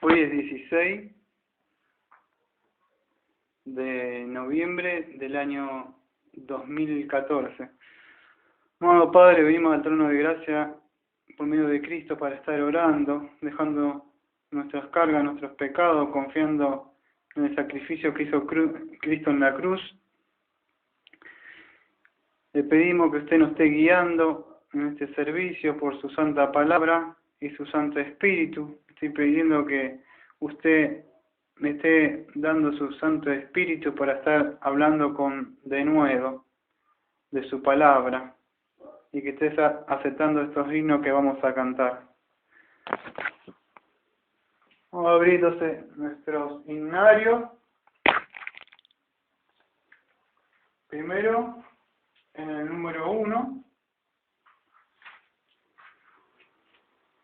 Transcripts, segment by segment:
Hoy es 16 de noviembre del año 2014. Amado Padre, venimos al trono de gracia por medio de Cristo para estar orando, dejando nuestras cargas, nuestros pecados, confiando en el sacrificio que hizo Cristo en la cruz. Le pedimos que usted nos esté guiando en este servicio por su santa palabra y su santo espíritu. Estoy pidiendo que usted me esté dando su santo espíritu para estar hablando con denuedo de su palabra y que estés aceptando estos himnos que vamos a cantar. Vamos a abrir entonces nuestros himnarios. Primero en el número 1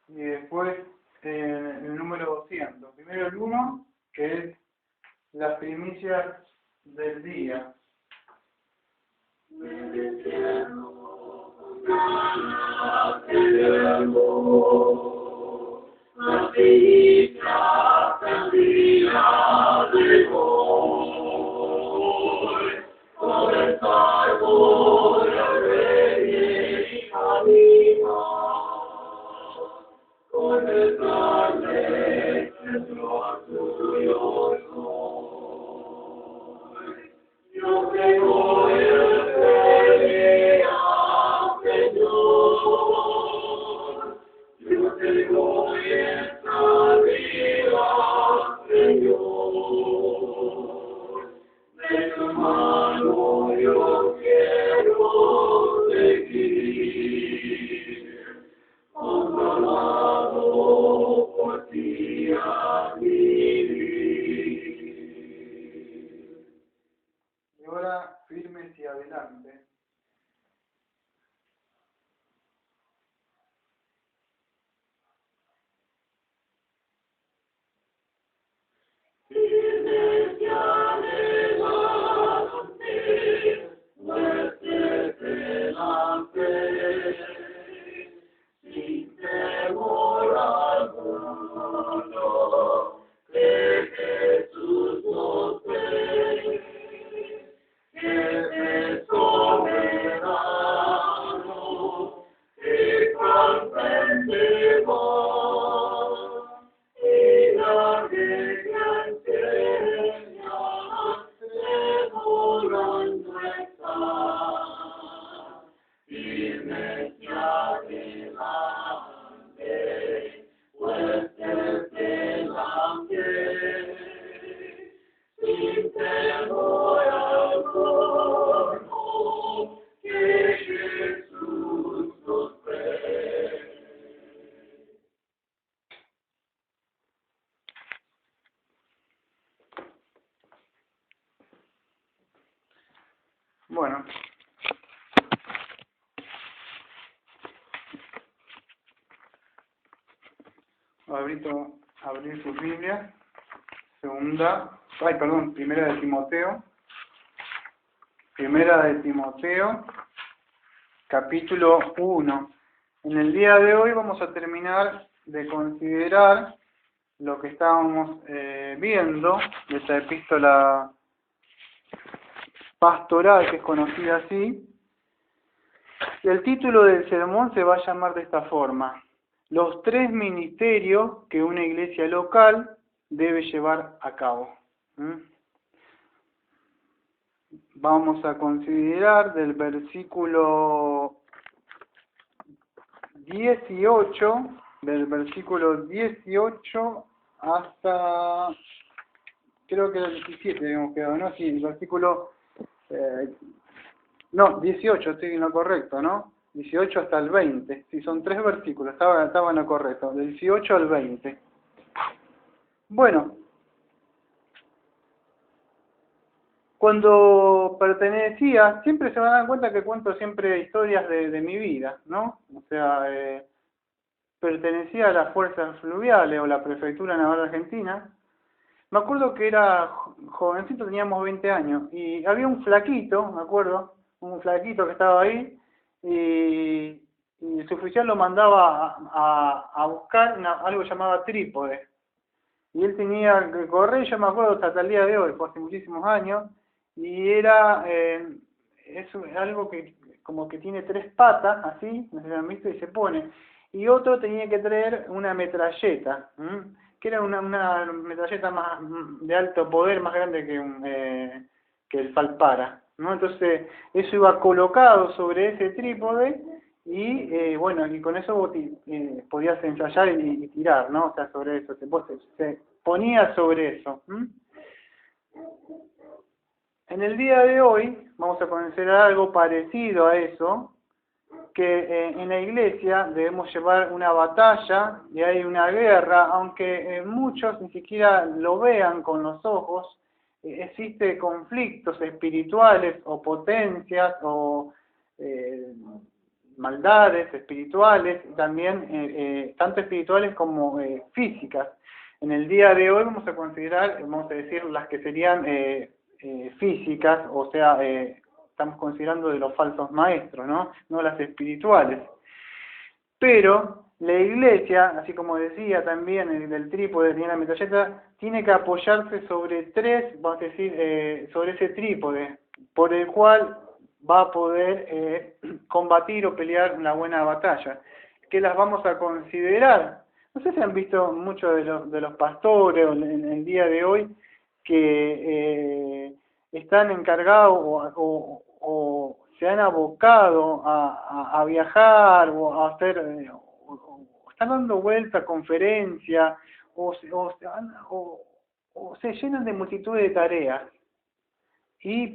y después en el número 200. Primero el 1, que es las primicias del día. La primicia del día de hoy, por el árbol del rey y camino, con el gran centro tuyo soy. Yo tengo el día, Señor, yo tengo esta vida, Señor, de tu mano yo quiero seguir, controlado por ti a vivir. Y ahora firmes y adelante. Firmes y adelante, muéstrate la fe, sin temor alguno, que Jesús nos ve, que es soberano, y comprendemos, y la regla enseña, demorando está, firmes y adelante, muéstrate la fe, sin temor alguno, que Jesús nos ve. Bueno, abrir sus Biblias. Primera de Timoteo, capítulo 1. En el día de hoy vamos a terminar de considerar lo que estábamos viendo de esta epístola pastoral, que es conocida así. Y el título del sermón se va a llamar de esta forma: los 3 ministerios que una iglesia local debe llevar a cabo. Vamos a considerar del versículo 18, hasta, creo que el 17 habíamos quedado, ¿no? Sí, el versículo, 18, estoy en lo correcto, ¿no? 18 hasta el 20, sí, son 3 versículos, estaba en lo correcto, del 18 al 20. Bueno, cuando pertenecía, siempre se van a dar cuenta que cuento siempre historias de mi vida, ¿no? O sea, pertenecía a las fuerzas fluviales o la prefectura naval argentina. Me acuerdo que era jovencito, teníamos 20 años, y había un flaquito, me acuerdo, un flaquito que estaba ahí, y su oficial lo mandaba a buscar algo llamado trípode. y él tenía que correr, yo me acuerdo hasta el día de hoy, fue hace muchísimos años, y era, es algo que como que tiene 3 patas, así, no sé si lo han visto, y se pone, y otro tenía que traer una metralleta, que era una metralleta más de alto poder, más grande que el Falpara, ¿no? Entonces, eso iba colocado sobre ese trípode, y bueno, y con eso vos podías ensayar y tirar, ¿no? O sea, sobre eso, se ponía sobre eso. En el día de hoy vamos a conocer algo parecido a eso, que en la iglesia debemos llevar una batalla y hay una guerra, aunque muchos ni siquiera lo vean con los ojos, existe conflictos espirituales o potencias o maldades espirituales, también tanto espirituales como físicas. En el día de hoy vamos a considerar, vamos a decir, las que serían físicas, o sea, estamos considerando de los falsos maestros, ¿no? No las espirituales. Pero la iglesia, así como decía también el trípode, tenía la metralleta, tiene que apoyarse sobre 3, vamos a decir, sobre ese trípode, por el cual va a poder combatir o pelear una buena batalla, que las vamos a considerar. No sé si han visto muchos de los pastores en el día de hoy que están encargados o se han abocado a viajar o a hacer, o están dando vuelta a conferencias o se llenan de multitud de tareas,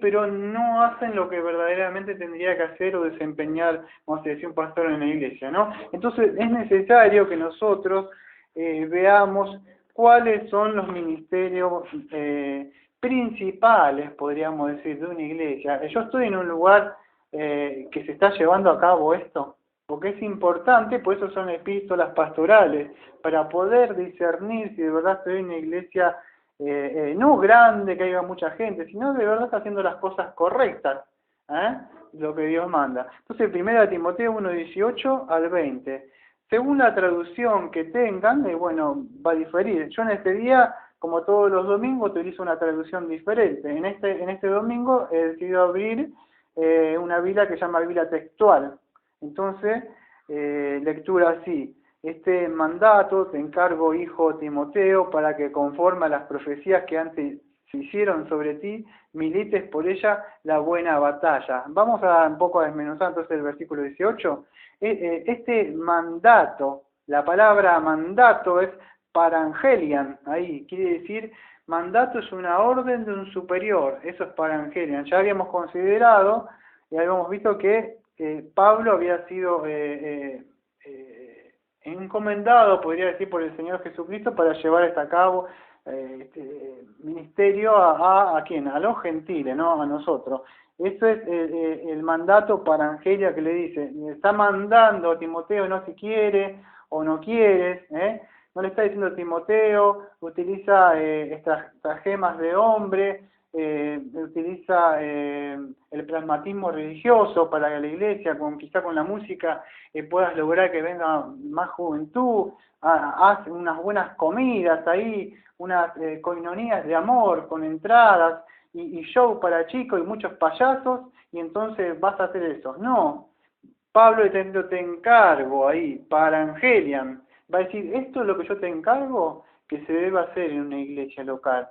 pero no hacen lo que verdaderamente tendría que hacer o desempeñar, vamos a decir, un pastor en la iglesia, ¿no? Entonces es necesario que nosotros veamos cuáles son los ministerios principales, podríamos decir, de una iglesia. Yo estoy en un lugar que se está llevando a cabo esto, porque es importante, por eso son epístolas pastorales, para poder discernir si de verdad estoy en una iglesia no grande, que haya mucha gente, sino de verdad está haciendo las cosas correctas, lo que Dios manda. Entonces, 1 Timoteo 1:18 al 20. Según la traducción que tengan, bueno, va a diferir. Yo en este día, como todos los domingos, utilizo una traducción diferente. En este domingo he decidido abrir una Biblia que se llama Biblia textual. Entonces, lectura así. Este mandato te encargo, hijo Timoteo, para que conforme a las profecías que antes se hicieron sobre ti, milites por ella la buena batalla. Vamos a un poco a desmenuzar entonces el versículo 18. Este mandato, la palabra mandato es parangelian, ahí quiere decir, mandato es una orden de un superior, eso es parangelian. Ya habíamos considerado y habíamos visto que Pablo había sido encomendado, podría decir, por el Señor Jesucristo para llevar a cabo este ministerio a quién, a los gentiles, no a nosotros. Eso es el mandato para Angelia que le dice, le está mandando a Timoteo, no si quiere o no quieres, no le está diciendo a Timoteo, utiliza estas gemas de hombre, utiliza el pragmatismo religioso para que la iglesia, quizá con la música, puedas lograr que venga más juventud, haz unas buenas comidas ahí, unas coinonías de amor con entradas y show para chicos y muchos payasos, y entonces vas a hacer eso. No, Pablo te encargo ahí, para Angelian, va a decir, esto es lo que yo te encargo que se debe hacer en una iglesia local.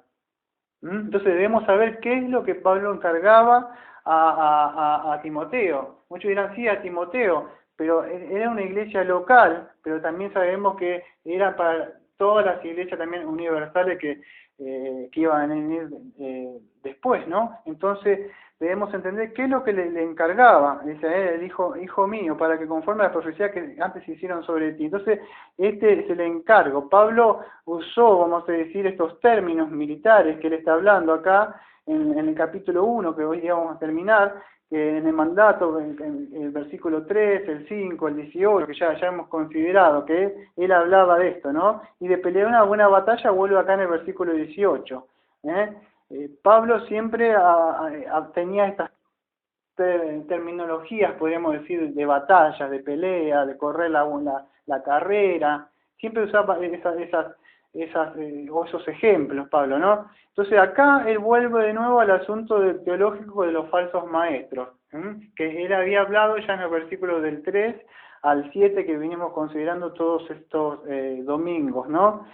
Entonces debemos saber qué es lo que Pablo encargaba a Timoteo. Muchos dirán, sí, a Timoteo, pero era una iglesia local, pero también sabemos que era para todas las iglesias también universales que iban a venir después, ¿no? Entonces debemos entender qué es lo que le encargaba. Dice, él dijo, hijo mío, para que conforme a la profecía que antes se hicieron sobre ti. Entonces, este es el encargo. Pablo usó, vamos a decir, estos términos militares que él está hablando acá en el capítulo 1, que hoy día vamos a terminar, en el mandato, en el versículo 3, el 5, el 18, que ya hemos considerado que él hablaba de esto, ¿no? Y de pelear una buena batalla vuelve acá en el versículo 18. Pablo siempre tenía estas terminologías, podríamos decir, de batalla, de pelea, de correr la carrera, siempre usaba o esos ejemplos, Pablo, ¿no? Entonces acá él vuelve de nuevo al asunto teológico de los falsos maestros, que él había hablado ya en el versículo del 3 al 7 que vinimos considerando todos estos domingos, ¿no?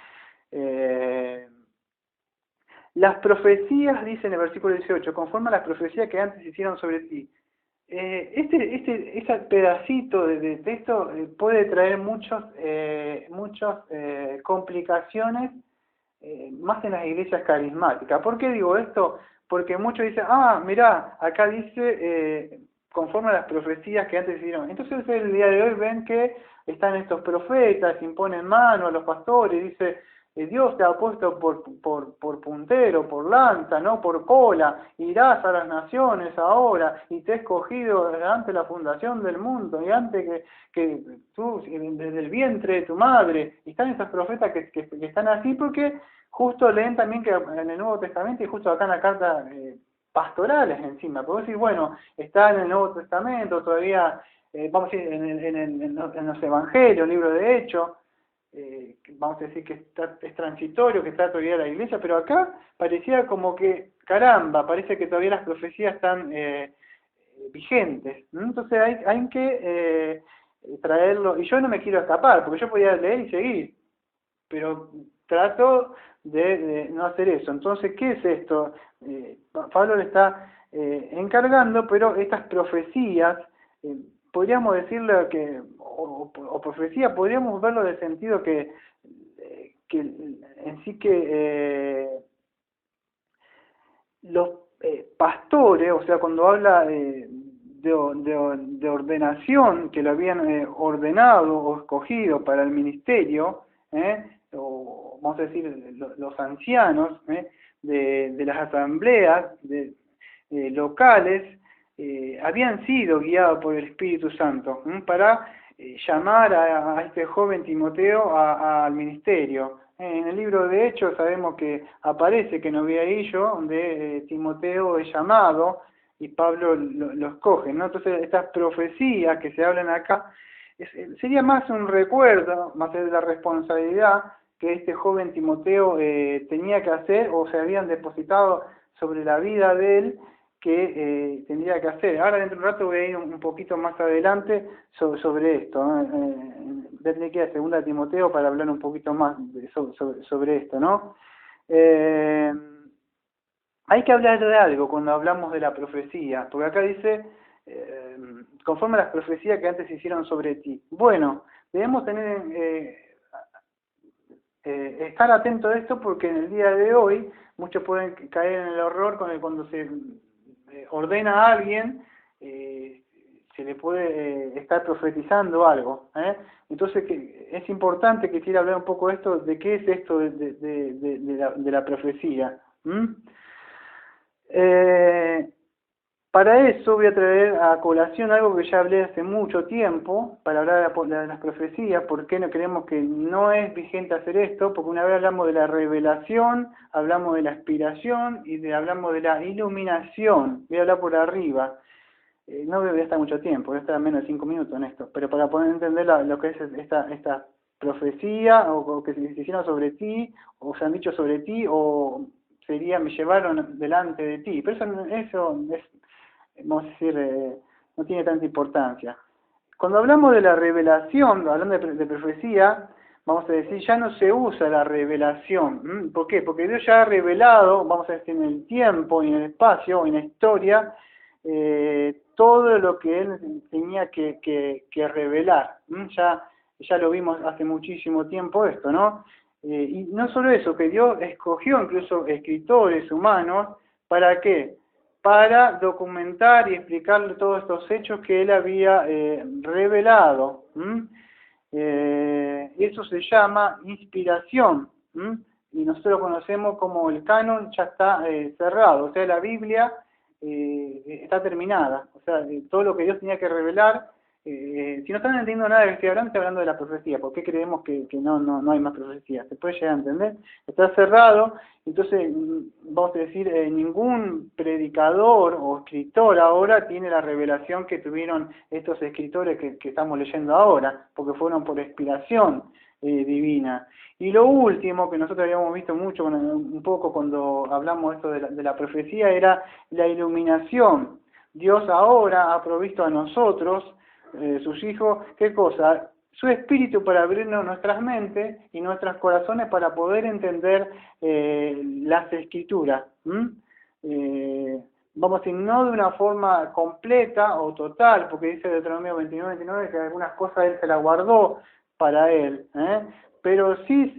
Las profecías, dice en el versículo 18, conforme a las profecías que antes hicieron sobre ti. Este pedacito de texto puede traer muchas complicaciones, más en las iglesias carismáticas. ¿Por qué digo esto? Porque muchos dicen, mirá, acá dice, conforme a las profecías que antes hicieron. Entonces ustedes el día de hoy ven que están estos profetas, imponen mano a los pastores, dice, Dios te ha puesto por puntero, por lanza, no por cola, irás a las naciones ahora, y te he escogido ante la fundación del mundo, y antes que tú, desde el vientre de tu madre, y están estos profetas que están así, porque justo leen también que en el Nuevo Testamento, y justo acá en la carta pastorales encima, porque decir, bueno, está en el Nuevo Testamento, todavía, vamos a decir, en los Evangelios, libro de Hechos, vamos a decir que es transitorio, que está todavía la iglesia, pero acá parecía como que, caramba, parece que todavía las profecías están vigentes, ¿no? Entonces hay que traerlo, y yo no me quiero escapar, porque yo podía leer y seguir, pero trato de no hacer eso. Entonces, ¿qué es esto? Pablo le está encargando, pero estas profecías, podríamos decirle que, o profecía, podríamos verlo en el sentido que en sí que los pastores, o sea, cuando habla de ordenación, que lo habían ordenado o escogido para el ministerio, o vamos a decir los ancianos de las asambleas locales, habían sido guiados por el Espíritu Santo para llamar a este joven Timoteo al ministerio. En el libro de Hechos sabemos que aparece que noviadillo donde Timoteo es llamado y Pablo lo escoge, ¿no? Entonces estas profecías que se hablan acá sería más un recuerdo, más de la responsabilidad que este joven Timoteo tenía que hacer o se habían depositado sobre la vida de él que tendría que hacer. Ahora dentro de un rato voy a ir un poquito más adelante sobre esto, ¿no? Voy a tener que ir a 2 Timoteo para hablar un poquito más sobre esto, ¿no? Hay que hablar de algo cuando hablamos de la profecía, porque acá dice, conforme a las profecías que antes se hicieron sobre ti. Bueno, debemos estar atentos a esto porque en el día de hoy muchos pueden caer en el error cuando se ordena a alguien, se le puede estar profetizando algo. Entonces es importante que quiera hablar un poco de esto, de qué es esto de la profecía. Para eso voy a traer a colación algo que ya hablé hace mucho tiempo, para hablar de las profecías, por qué no creemos que no es vigente hacer esto, porque una vez hablamos de la revelación, hablamos de la inspiración y hablamos de la iluminación. Voy a hablar por arriba. No voy a estar mucho tiempo, voy a estar menos de 5 minutos en esto, pero para poder entender lo que es esta profecía, o que se hicieron sobre ti, o se han dicho sobre ti, o sería me llevaron delante de ti. Pero eso es, vamos a decir, no tiene tanta importancia. Cuando hablamos de la revelación, hablando de profecía, vamos a decir, ya no se usa la revelación. ¿Por qué? Porque Dios ya ha revelado, vamos a decir, en el tiempo y en el espacio, en la historia, todo lo que Él tenía que revelar. Ya lo vimos hace muchísimo tiempo esto, ¿no? Y no solo eso, que Dios escogió incluso escritores humanos, ¿para qué? Para documentar y explicar todos estos hechos que Él había revelado. Y eso se llama inspiración. Y nosotros conocemos como el canon ya está cerrado, o sea, la Biblia está terminada. O sea, todo lo que Dios tenía que revelar. Si no están entendiendo nada de lo que estoy hablando de la profecía. ¿Por qué creemos que no hay más profecía? ¿Se puede llegar a entender? Está cerrado, entonces vamos a decir, ningún predicador o escritor ahora tiene la revelación que tuvieron estos escritores que estamos leyendo ahora, porque fueron por inspiración divina. Y lo último, que nosotros habíamos visto mucho, un poco cuando hablamos esto de la profecía, era la iluminación. Dios ahora ha provisto a nosotros, sus hijos, ¿qué cosa? Su espíritu para abrirnos nuestras mentes y nuestros corazones para poder entender las escrituras. Vamos a decir, no de una forma completa o total, porque dice Deuteronomio 29 que algunas cosas Él se las guardó para Él, pero sí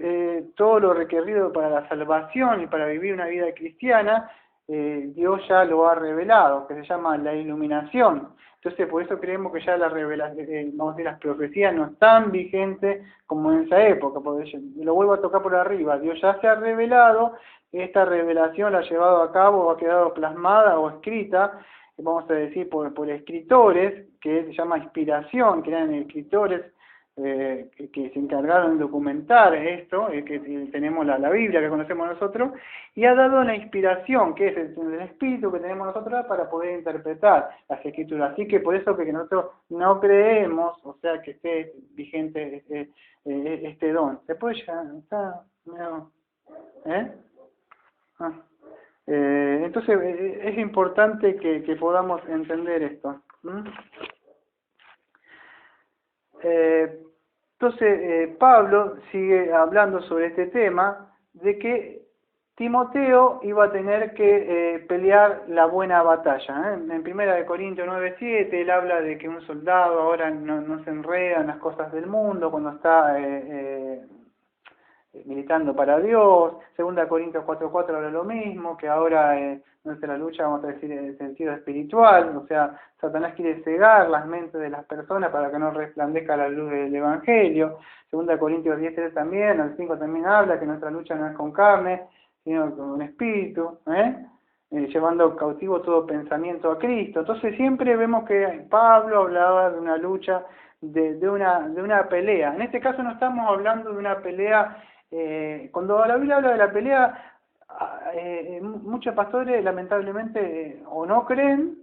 todo lo requerido para la salvación y para vivir una vida cristiana, Dios ya lo ha revelado, que se llama la iluminación. Entonces, por eso creemos que ya la revelación, vamos a decir, las profecías no están vigentes como en esa época, porque lo vuelvo a tocar por arriba, Dios ya se ha revelado, esta revelación la ha llevado a cabo o ha quedado plasmada o escrita, vamos a decir, por escritores, que se llama inspiración, que eran escritores que se encargaron de documentar esto, que tenemos la Biblia que conocemos nosotros, y ha dado una inspiración, que es el espíritu que tenemos nosotros para poder interpretar las escrituras. Así que por eso que nosotros no creemos, o sea, que esté vigente este don. Después ya está, no, entonces es importante que podamos entender esto. Entonces, Pablo sigue hablando sobre este tema, de que Timoteo iba a tener que pelear la buena batalla. En 1 Corintios 9:7 él habla de que un soldado ahora no se enreda en las cosas del mundo cuando está militando para Dios. 2 Corintios 4:4 habla lo mismo, que ahora nuestra lucha, vamos a decir, en el sentido espiritual, o sea, Satanás quiere cegar las mentes de las personas para que no resplandezca la luz del Evangelio. 2 Corintios 10:3 también, al 5 también habla que nuestra lucha no es con carne, sino con espíritu, llevando cautivo todo pensamiento a Cristo. Entonces siempre vemos que Pablo hablaba de una lucha, de una pelea. En este caso no estamos hablando de una pelea. Cuando la Biblia habla de la pelea, muchos pastores lamentablemente o no creen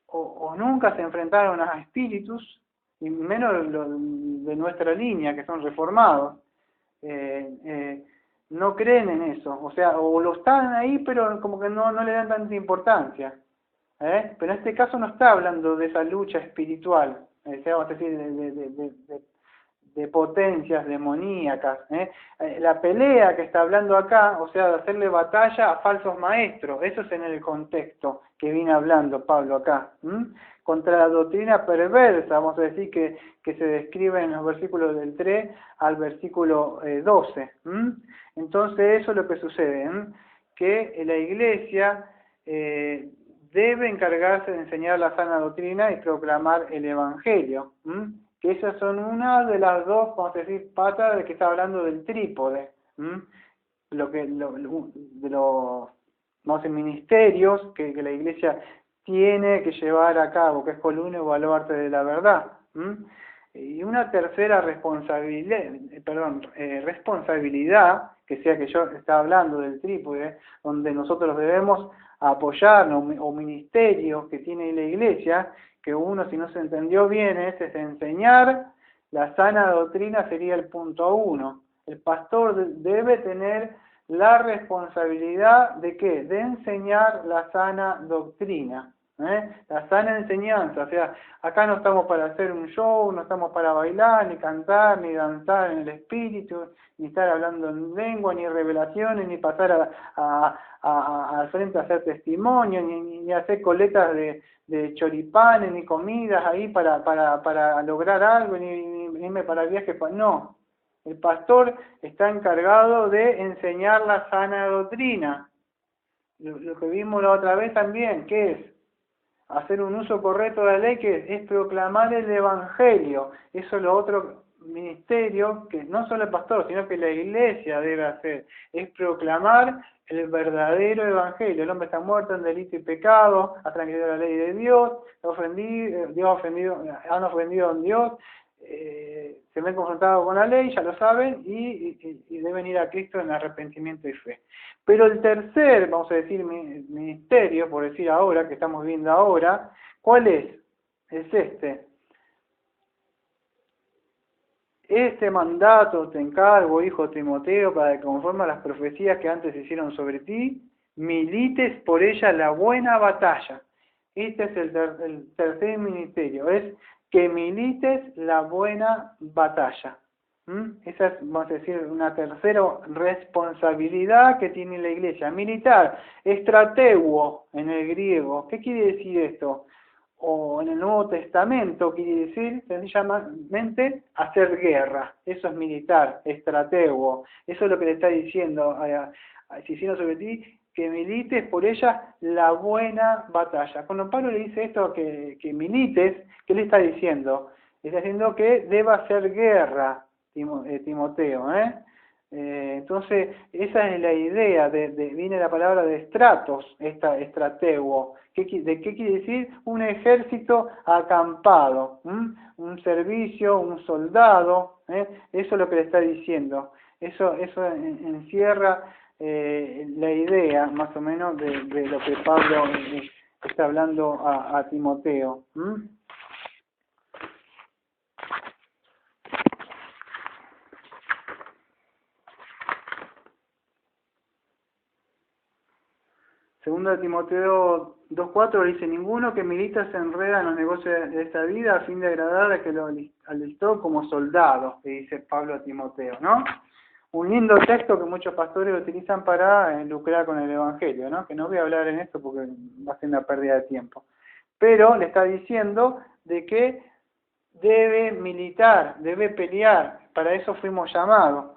o nunca se enfrentaron a espíritus, y menos de nuestra línea, que son reformados. No creen en eso, o sea, o lo están ahí, pero como que no le dan tanta importancia. Pero en este caso no está hablando de esa lucha espiritual, vamos a decir, de potencias demoníacas. La pelea que está hablando acá, o sea, de hacerle batalla a falsos maestros, eso es en el contexto que viene hablando Pablo acá. Contra la doctrina perversa, vamos a decir, que se describe en los versículos del 3 al versículo 12. Entonces eso es lo que sucede, que la iglesia debe encargarse de enseñar la sana doctrina y proclamar el Evangelio. Que esas son una de las dos, vamos a decir, patas de que está hablando del trípode, de los, vamos a decir, ministerios que la iglesia tiene que llevar a cabo, que es columna y baluarte de la verdad. Y una tercera responsabilidad, que sea que yo estaba hablando del trípode, donde nosotros debemos apoyarnos, o ministerios que tiene la iglesia, que uno, si no se entendió bien, es enseñar la sana doctrina, sería el punto 1. El pastor debe tener la responsabilidad de ¿qué? De enseñar la sana doctrina, la sana enseñanza. O sea, acá no estamos para hacer un show, no estamos para bailar, ni cantar, ni danzar en el espíritu, ni estar hablando en lengua, ni revelaciones, ni pasar al frente a hacer testimonio, ni hacer coletas de choripanes, ni comidas ahí para lograr algo, ni irme para viajes. No, el pastor está encargado de enseñar la sana doctrina. Lo que vimos la otra vez también, ¿qué es? Hacer un uso correcto de la ley, que es proclamar el Evangelio. Eso es lo otro ministerio que no solo el pastor, sino que la iglesia debe hacer, es proclamar el verdadero Evangelio. El hombre está muerto en delito y pecado, ha transgredido la ley de Dios, han ofendido a Dios, se ven confrontados con la ley, ya lo saben, y deben ir a Cristo en arrepentimiento y fe. Pero el tercer, vamos a decir, ministerio, por decir ahora, que estamos viendo ahora, ¿cuál es? Es este. este mandato te encargo, hijo Timoteo, para que conforme a las profecías que antes se hicieron sobre ti, milites por ella la buena batalla. Este es el tercer ministerio, es que milites la buena batalla. Esa es, vamos a decir, una tercera responsabilidad que tiene la iglesia. Militar, estratego en el griego. ¿Qué quiere decir esto? O en el Nuevo Testamento quiere decir sencillamente hacer guerra. Eso es militar, estratego. Eso es lo que le está diciendo, diciendo sobre ti, que milites por ella la buena batalla. Cuando Pablo le dice esto, que milites, ¿qué le está diciendo? Le está diciendo que deba hacer guerra, Timoteo. Entonces, esa es la idea, viene la palabra de estratos, estratego. ¿De qué quiere decir? Un ejército acampado, un servicio, un soldado, eso es lo que le está diciendo. Eso encierra la idea, más o menos, de lo que Pablo está hablando a Timoteo. Segundo de Timoteo 2.4 dice: ninguno que milita se enreda en los negocios de esta vida a fin de agradar a que lo alistó como soldado, que dice Pablo a Timoteo, ¿no? Un lindo texto que muchos pastores utilizan para lucrar con el Evangelio, ¿no? Que no voy a hablar en esto porque va a ser una pérdida de tiempo. Pero le está diciendo de que debe militar, debe pelear, para eso fuimos llamados.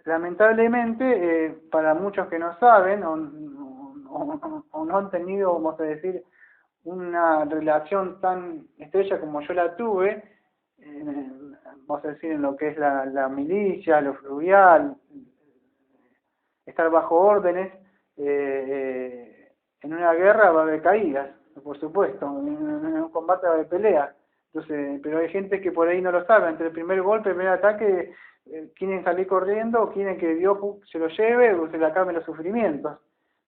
Lamentablemente, para muchos que no saben o no han tenido, vamos a decir, una relación tan estrecha como yo la tuve, vamos a decir, en lo que es la milicia, lo fluvial, estar bajo órdenes, en una guerra va a haber caídas, por supuesto, en un combate va a haber peleas. Entonces, pero hay gente que por ahí no lo sabe, entre el primer golpe, el primer ataque, quieren salir corriendo, o quieren que Dios se lo lleve o se le acaben los sufrimientos.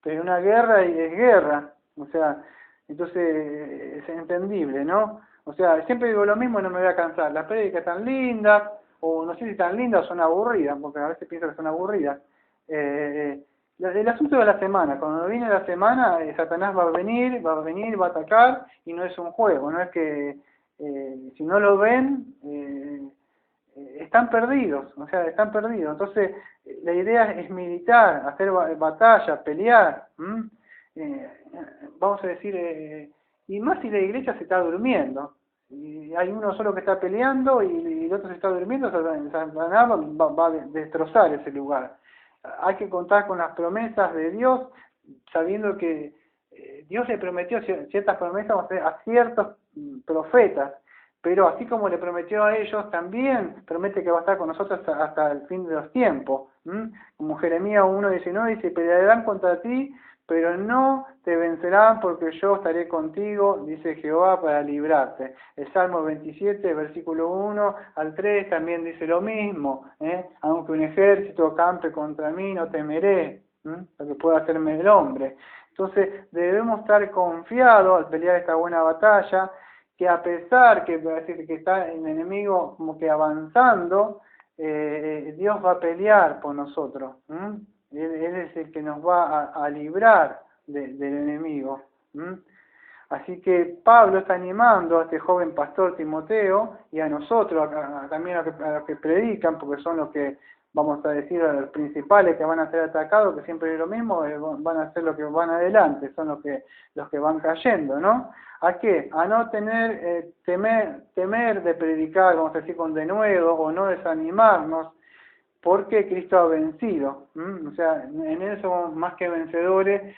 Pero una guerra es guerra, o sea, entonces es entendible, ¿no? O sea, siempre digo lo mismo y no me voy a cansar. Las prédicas están lindas, o no sé si tan lindas o son aburridas, porque a veces pienso que son aburridas. El asunto de la semana, cuando viene la semana, Satanás va a venir, va a atacar, y no es un juego, no es que si no lo ven, están perdidos, o sea, están perdidos. Entonces, la idea es militar, hacer batalla, pelear, vamos a decir, y más si la iglesia se está durmiendo. Y hay uno solo que está peleando y el otro se está durmiendo, Satanás va a destrozar ese lugar. Hay que contar con las promesas de Dios, sabiendo que Dios le prometió ciertas promesas a ciertos profetas, pero así como le prometió a ellos, también promete que va a estar con nosotros hasta el fin de los tiempos. Como Jeremías 1.19 dice: pelearán contra ti, pero no te vencerán, porque yo estaré contigo, dice Jehová, para librarte. El Salmo 27, versículo 1 al 3 también dice lo mismo. Aunque un ejército acampe contra mí, no temeré, lo que pueda hacerme el hombre. Entonces debemos estar confiados al pelear esta buena batalla, que a pesar que está el enemigo como que avanzando, Dios va a pelear por nosotros. Él es el que nos va a librar del enemigo. Así que Pablo está animando a este joven pastor Timoteo y a nosotros, también a los que predican, porque son los que, vamos a decir, a los principales que van a ser atacados, que siempre es lo mismo, van a ser los que van adelante, son los que van cayendo, ¿no? ¿A qué? A no tener, temer de predicar, vamos a decir, con denuedo, o no desanimarnos, porque Cristo ha vencido. O sea, en Él somos más que vencedores,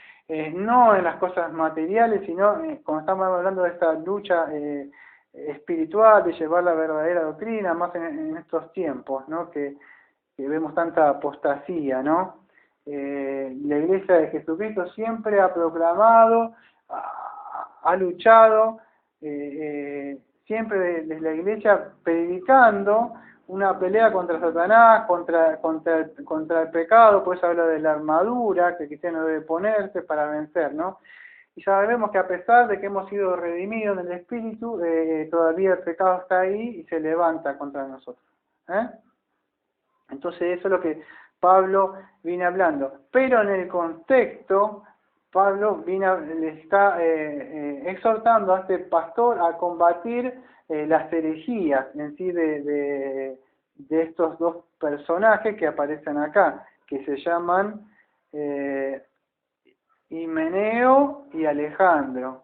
no en las cosas materiales, sino cuando estamos hablando de esta lucha espiritual, de llevar la verdadera doctrina, más en estos tiempos, ¿no? Que vemos tanta apostasía, ¿no? La Iglesia de Jesucristo siempre ha proclamado, ha luchado, siempre desde la Iglesia predicando una pelea contra Satanás, contra el pecado. Por eso habla de la armadura que el cristiano debe ponerse para vencer, ¿no? y sabemos que a pesar de que hemos sido redimidos en el Espíritu, todavía el pecado está ahí y se levanta contra nosotros. Entonces eso es lo que Pablo viene hablando. Pero en el contexto, Pablo le está exhortando a este pastor a combatir las herejías en sí de estos dos personajes que aparecen acá, que se llaman Himeneo y Alejandro.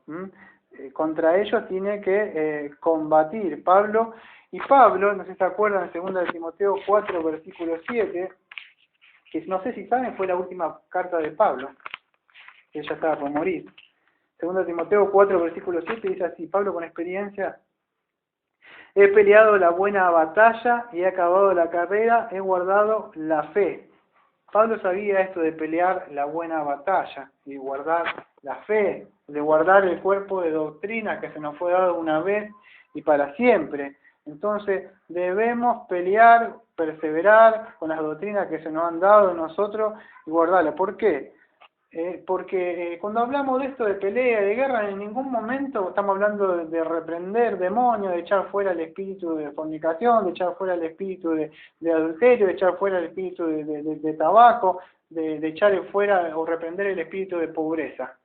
Contra ellos tiene que combatir Pablo. Y Pablo, no sé si se acuerdan, en 2 de Timoteo 4, versículo 7, que no sé si saben, fue la última carta de Pablo, que ella estaba por morir. 2 de Timoteo 4, versículo 7, dice así: Pablo, con experiencia: he peleado la buena batalla y he acabado la carrera, he guardado la fe. Pablo sabía esto de pelear la buena batalla y guardar la fe, de guardar el cuerpo de doctrina que se nos fue dado una vez y para siempre. Entonces debemos pelear, perseverar con las doctrinas que se nos han dado a nosotros y guardarlas. ¿Por qué? Porque cuando hablamos de esto de pelea, de guerra, en ningún momento estamos hablando de reprender demonios, de echar fuera el espíritu de fornicación, de echar fuera el espíritu de adulterio, de echar fuera el espíritu de tabaco, de echar fuera o reprender el espíritu de pobreza.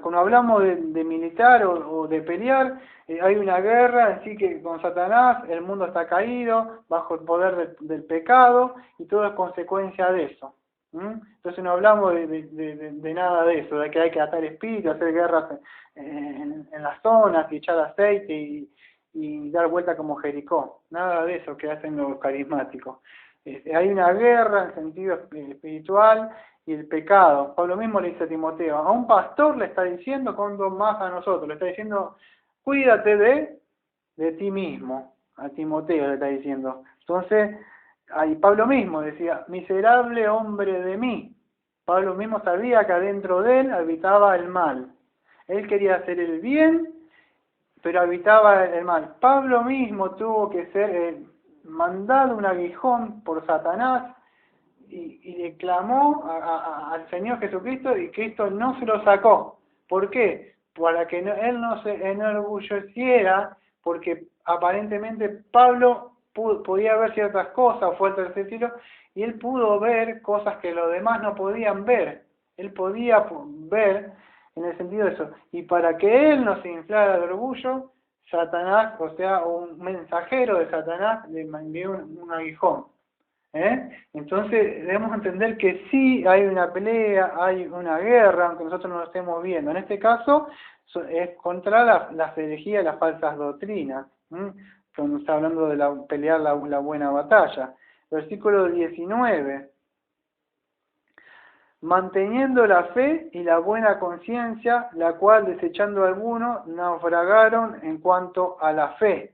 Cuando hablamos de militar o de pelear, hay una guerra, así que con Satanás el mundo está caído, bajo el poder del pecado, y todo es consecuencia de eso. Entonces no hablamos de nada de eso, de que hay que atar espíritu, hacer guerras en las zonas, y echar aceite y dar vuelta como Jericó. Nada de eso que hacen los carismáticos. Hay una guerra en sentido espiritual y el pecado. Pablo mismo le dice a Timoteo, a un pastor le está diciendo, cuando más a nosotros, le está diciendo, cuídate de ti mismo. A Timoteo le está diciendo. Entonces, ahí Pablo mismo decía, miserable hombre de mí. Pablo mismo sabía que adentro de él habitaba el mal. Él quería hacer el bien, pero habitaba el mal. Pablo mismo tuvo que ser mandado un aguijón por Satanás y le clamó al Señor Jesucristo, y Cristo no se lo sacó. ¿Por qué? Para que él no se enorgulleciera, porque aparentemente Pablo podía ver ciertas cosas, fue al tercer cielo, y él pudo ver cosas que los demás no podían ver. Él podía ver en el sentido de eso. Y para que él no se inflara de orgullo, Satanás, o sea, un mensajero de Satanás, le envió un aguijón. Entonces debemos entender que sí hay una pelea, hay una guerra, aunque nosotros no lo estemos viendo. En este caso es contra las herejías, las falsas doctrinas. Cuando está hablando de pelear la buena batalla. Versículo 19. Manteniendo la fe y la buena conciencia, la cual desechando algunos naufragaron en cuanto a la fe.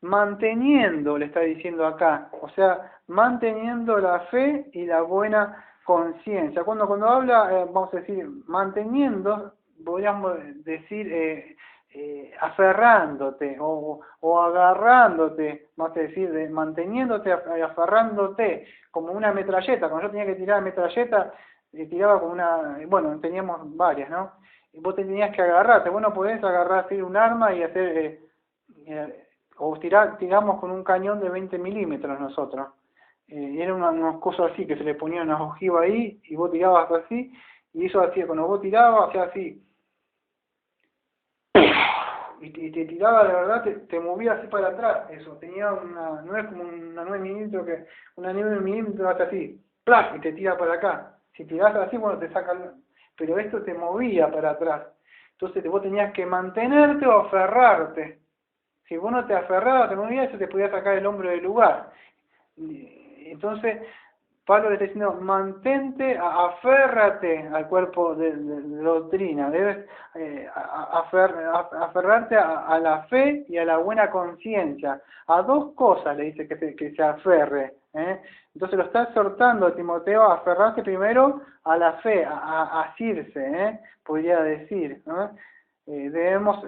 Manteniendo, le está diciendo acá, o sea, manteniendo la fe y la buena conciencia. Cuando habla, vamos a decir, manteniendo, podríamos decir aferrándote o agarrándote, vamos a decir, manteniéndote, aferrándote, como una metralleta. Cuando yo tenía que tirar metralleta, tiraba con bueno, teníamos varias, ¿no? Y vos te tenías que agarrarte. Vos no podés agarrar así un arma y hacer... o tiramos con un cañón de 20 milímetros nosotros. Era unas cosas así, que se le ponía una ojiva ahí, y vos tirabas así, y eso hacía, cuando vos tirabas, hacía así. Y te tiraba, de verdad, te movía así para atrás, eso. Tenía no es como una 9 milímetros, que una 9 milímetros hace así, ¡plac! Y te tira para acá. Si tirás así, bueno, te saca, pero esto te movía para atrás. Entonces vos tenías que mantenerte o aferrarte. Si vos no te aferrabas, te movías, eso te podía sacar el hombro del lugar. Entonces, Pablo le está diciendo, mantente, aférrate al cuerpo de doctrina. Debes aferrarte a la fe y a la buena conciencia. A dos cosas le dice que se aferre. Entonces lo está exhortando a Timoteo a aferrarse primero a la fe, a asirse, podría decir. Debemos...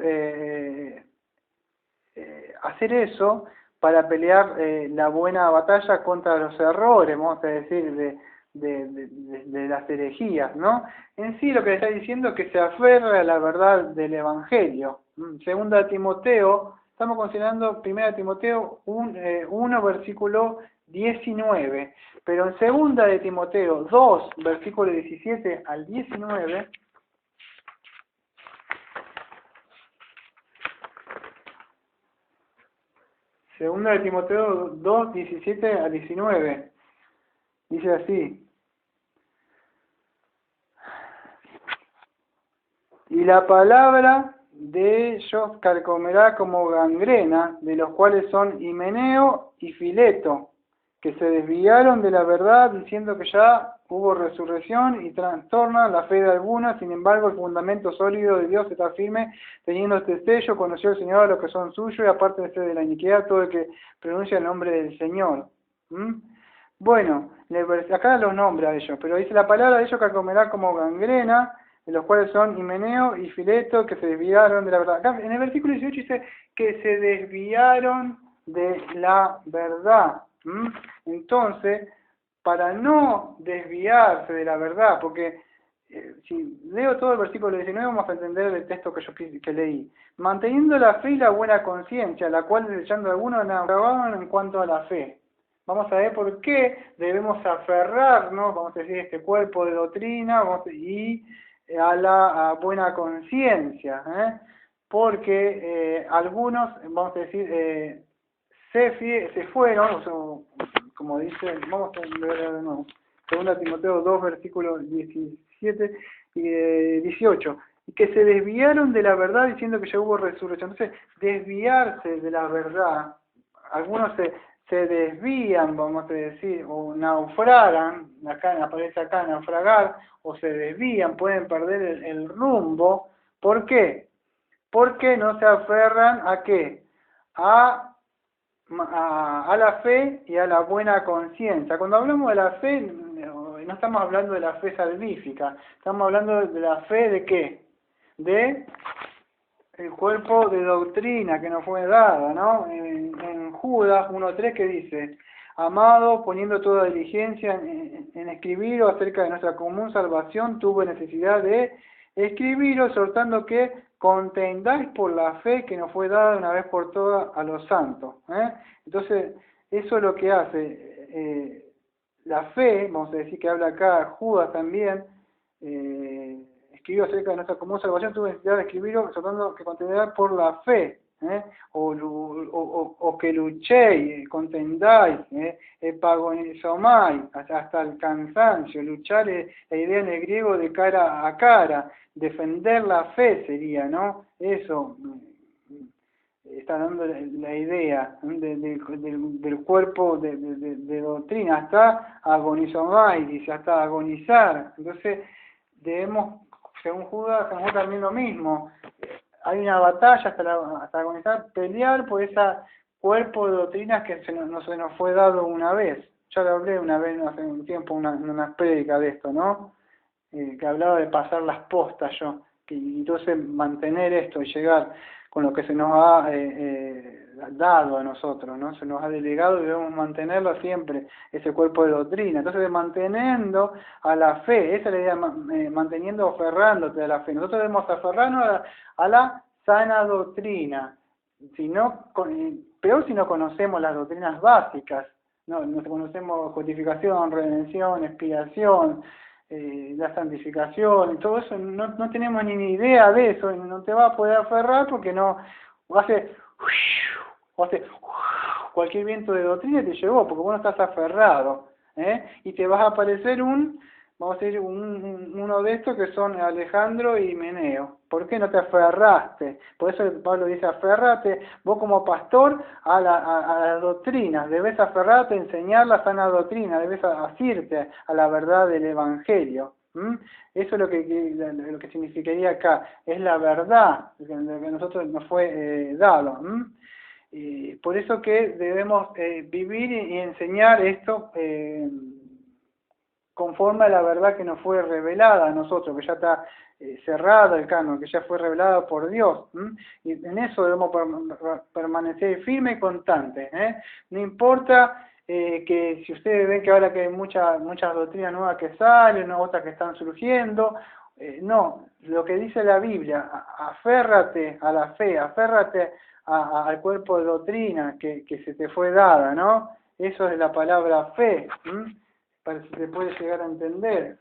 hacer eso para pelear la buena batalla contra los errores, vamos a decir, de las herejías, ¿no? En sí lo que le está diciendo es que se aferra a la verdad del Evangelio. Segunda Timoteo, estamos considerando Primera Timoteo 1, versículo 19, pero en Segunda de Timoteo 2, versículo 17 al 19, Segunda de Timoteo 2, 17 al 19, dice así: y la palabra de ellos carcomerá como gangrena, de los cuales son Himeneo y Fileto, que se desviaron de la verdad diciendo que ya hubo resurrección y trastornan la fe de algunos. Sin embargo, el fundamento sólido de Dios está firme, teniendo este sello: conoció el Señor a los que son suyos, y aparte de la iniquidad todo el que pronuncia el nombre del Señor. Bueno, acá los nombra a ellos, pero dice: la palabra de ellos carcomerá como gangrena, de los cuales son Himeneo y Fileto, que se desviaron de la verdad. Acá en el versículo 18 dice que se desviaron de la verdad. Entonces, para no desviarse de la verdad, porque si leo todo el versículo 19 vamos a entender el texto que leí. Manteniendo la fe y la buena conciencia, la cual desechando algunos naufragaban en cuanto a la fe. Vamos a ver por qué debemos aferrarnos, vamos a decir, este cuerpo de doctrina y a la buena conciencia, porque algunos, vamos a decir, se fueron, como dice, vamos a ver de nuevo, 2 Timoteo 2, versículos 17 y 18, y que se desviaron de la verdad diciendo que ya hubo resurrección. Entonces, desviarse de la verdad, algunos se desvían, vamos a decir, o naufragan, acá aparece acá naufragar, o se desvían, pueden perder el rumbo. ¿Por qué? Porque no se aferran ¿a qué? A la fe y a la buena conciencia. Cuando hablamos de la fe, no estamos hablando de la fe salvífica, estamos hablando de la fe ¿de qué? De el cuerpo de doctrina que nos fue dado, ¿no? En Judas 1.3 que dice: amado, poniendo toda diligencia en escribiros acerca de nuestra común salvación, tuve necesidad de escribiros, exhortando que contendáis por la fe que nos fue dada una vez por todas a los santos. Entonces, eso es lo que hace la fe, vamos a decir que habla acá Judas también, escribió acerca de nuestra común salvación, tuve necesidad de escribirlo, exhortando que contendáis por la fe, o que luchéis, contendáis, epagonizomai, hasta el cansancio. Luchar es la idea en el griego de cara a cara, defender la fe sería, ¿no? Eso está dando la idea del cuerpo de doctrina, hasta agonizomai, dice, hasta agonizar. Entonces debemos, según Judas también lo mismo, hay una batalla hasta agonizar, pelear por ese cuerpo de doctrinas que se nos fue dado una vez. Ya lo hablé una vez hace un tiempo en una prédica de esto, ¿no? Que hablaba de pasar las postas y entonces mantener esto y llegar con lo que se nos ha dado a nosotros, ¿no? Se nos ha delegado y debemos mantenerlo siempre, ese cuerpo de doctrina. Entonces, manteniendo a la fe, esa es la idea, manteniendo, aferrándote a la fe. Nosotros debemos aferrarnos a la sana doctrina, peor si no conocemos las doctrinas básicas, no conocemos justificación, redención, expiación, la santificación, y todo eso, no tenemos ni idea de eso, y no te vas a poder aferrar porque no, hace cualquier viento de doctrina te llevó, porque vos no estás aferrado, y te vas a aparecer vamos a decir, uno de estos que son Alejandro y Himeneo. ¿Por qué no te aferraste? Por eso Pablo dice: aferrate, vos como pastor, a la doctrina, debes aferrarte a enseñar la sana doctrina, debes asirte a la verdad del Evangelio. Eso es lo que significaría acá, es la verdad lo que a nosotros nos fue dado. Por eso que debemos vivir y enseñar esto conforme a la verdad que nos fue revelada a nosotros, que ya está cerrada el canon, que ya fue revelada por Dios. Y en eso debemos permanecer firme y constante. No importa que si ustedes ven que ahora que hay muchas doctrinas nuevas que salen, otras que están surgiendo, no, lo que dice la Biblia, aférrate a la fe, aférrate al cuerpo de doctrina que se te fue dada, ¿no? Eso es la palabra fe, para que se puede llegar a entender.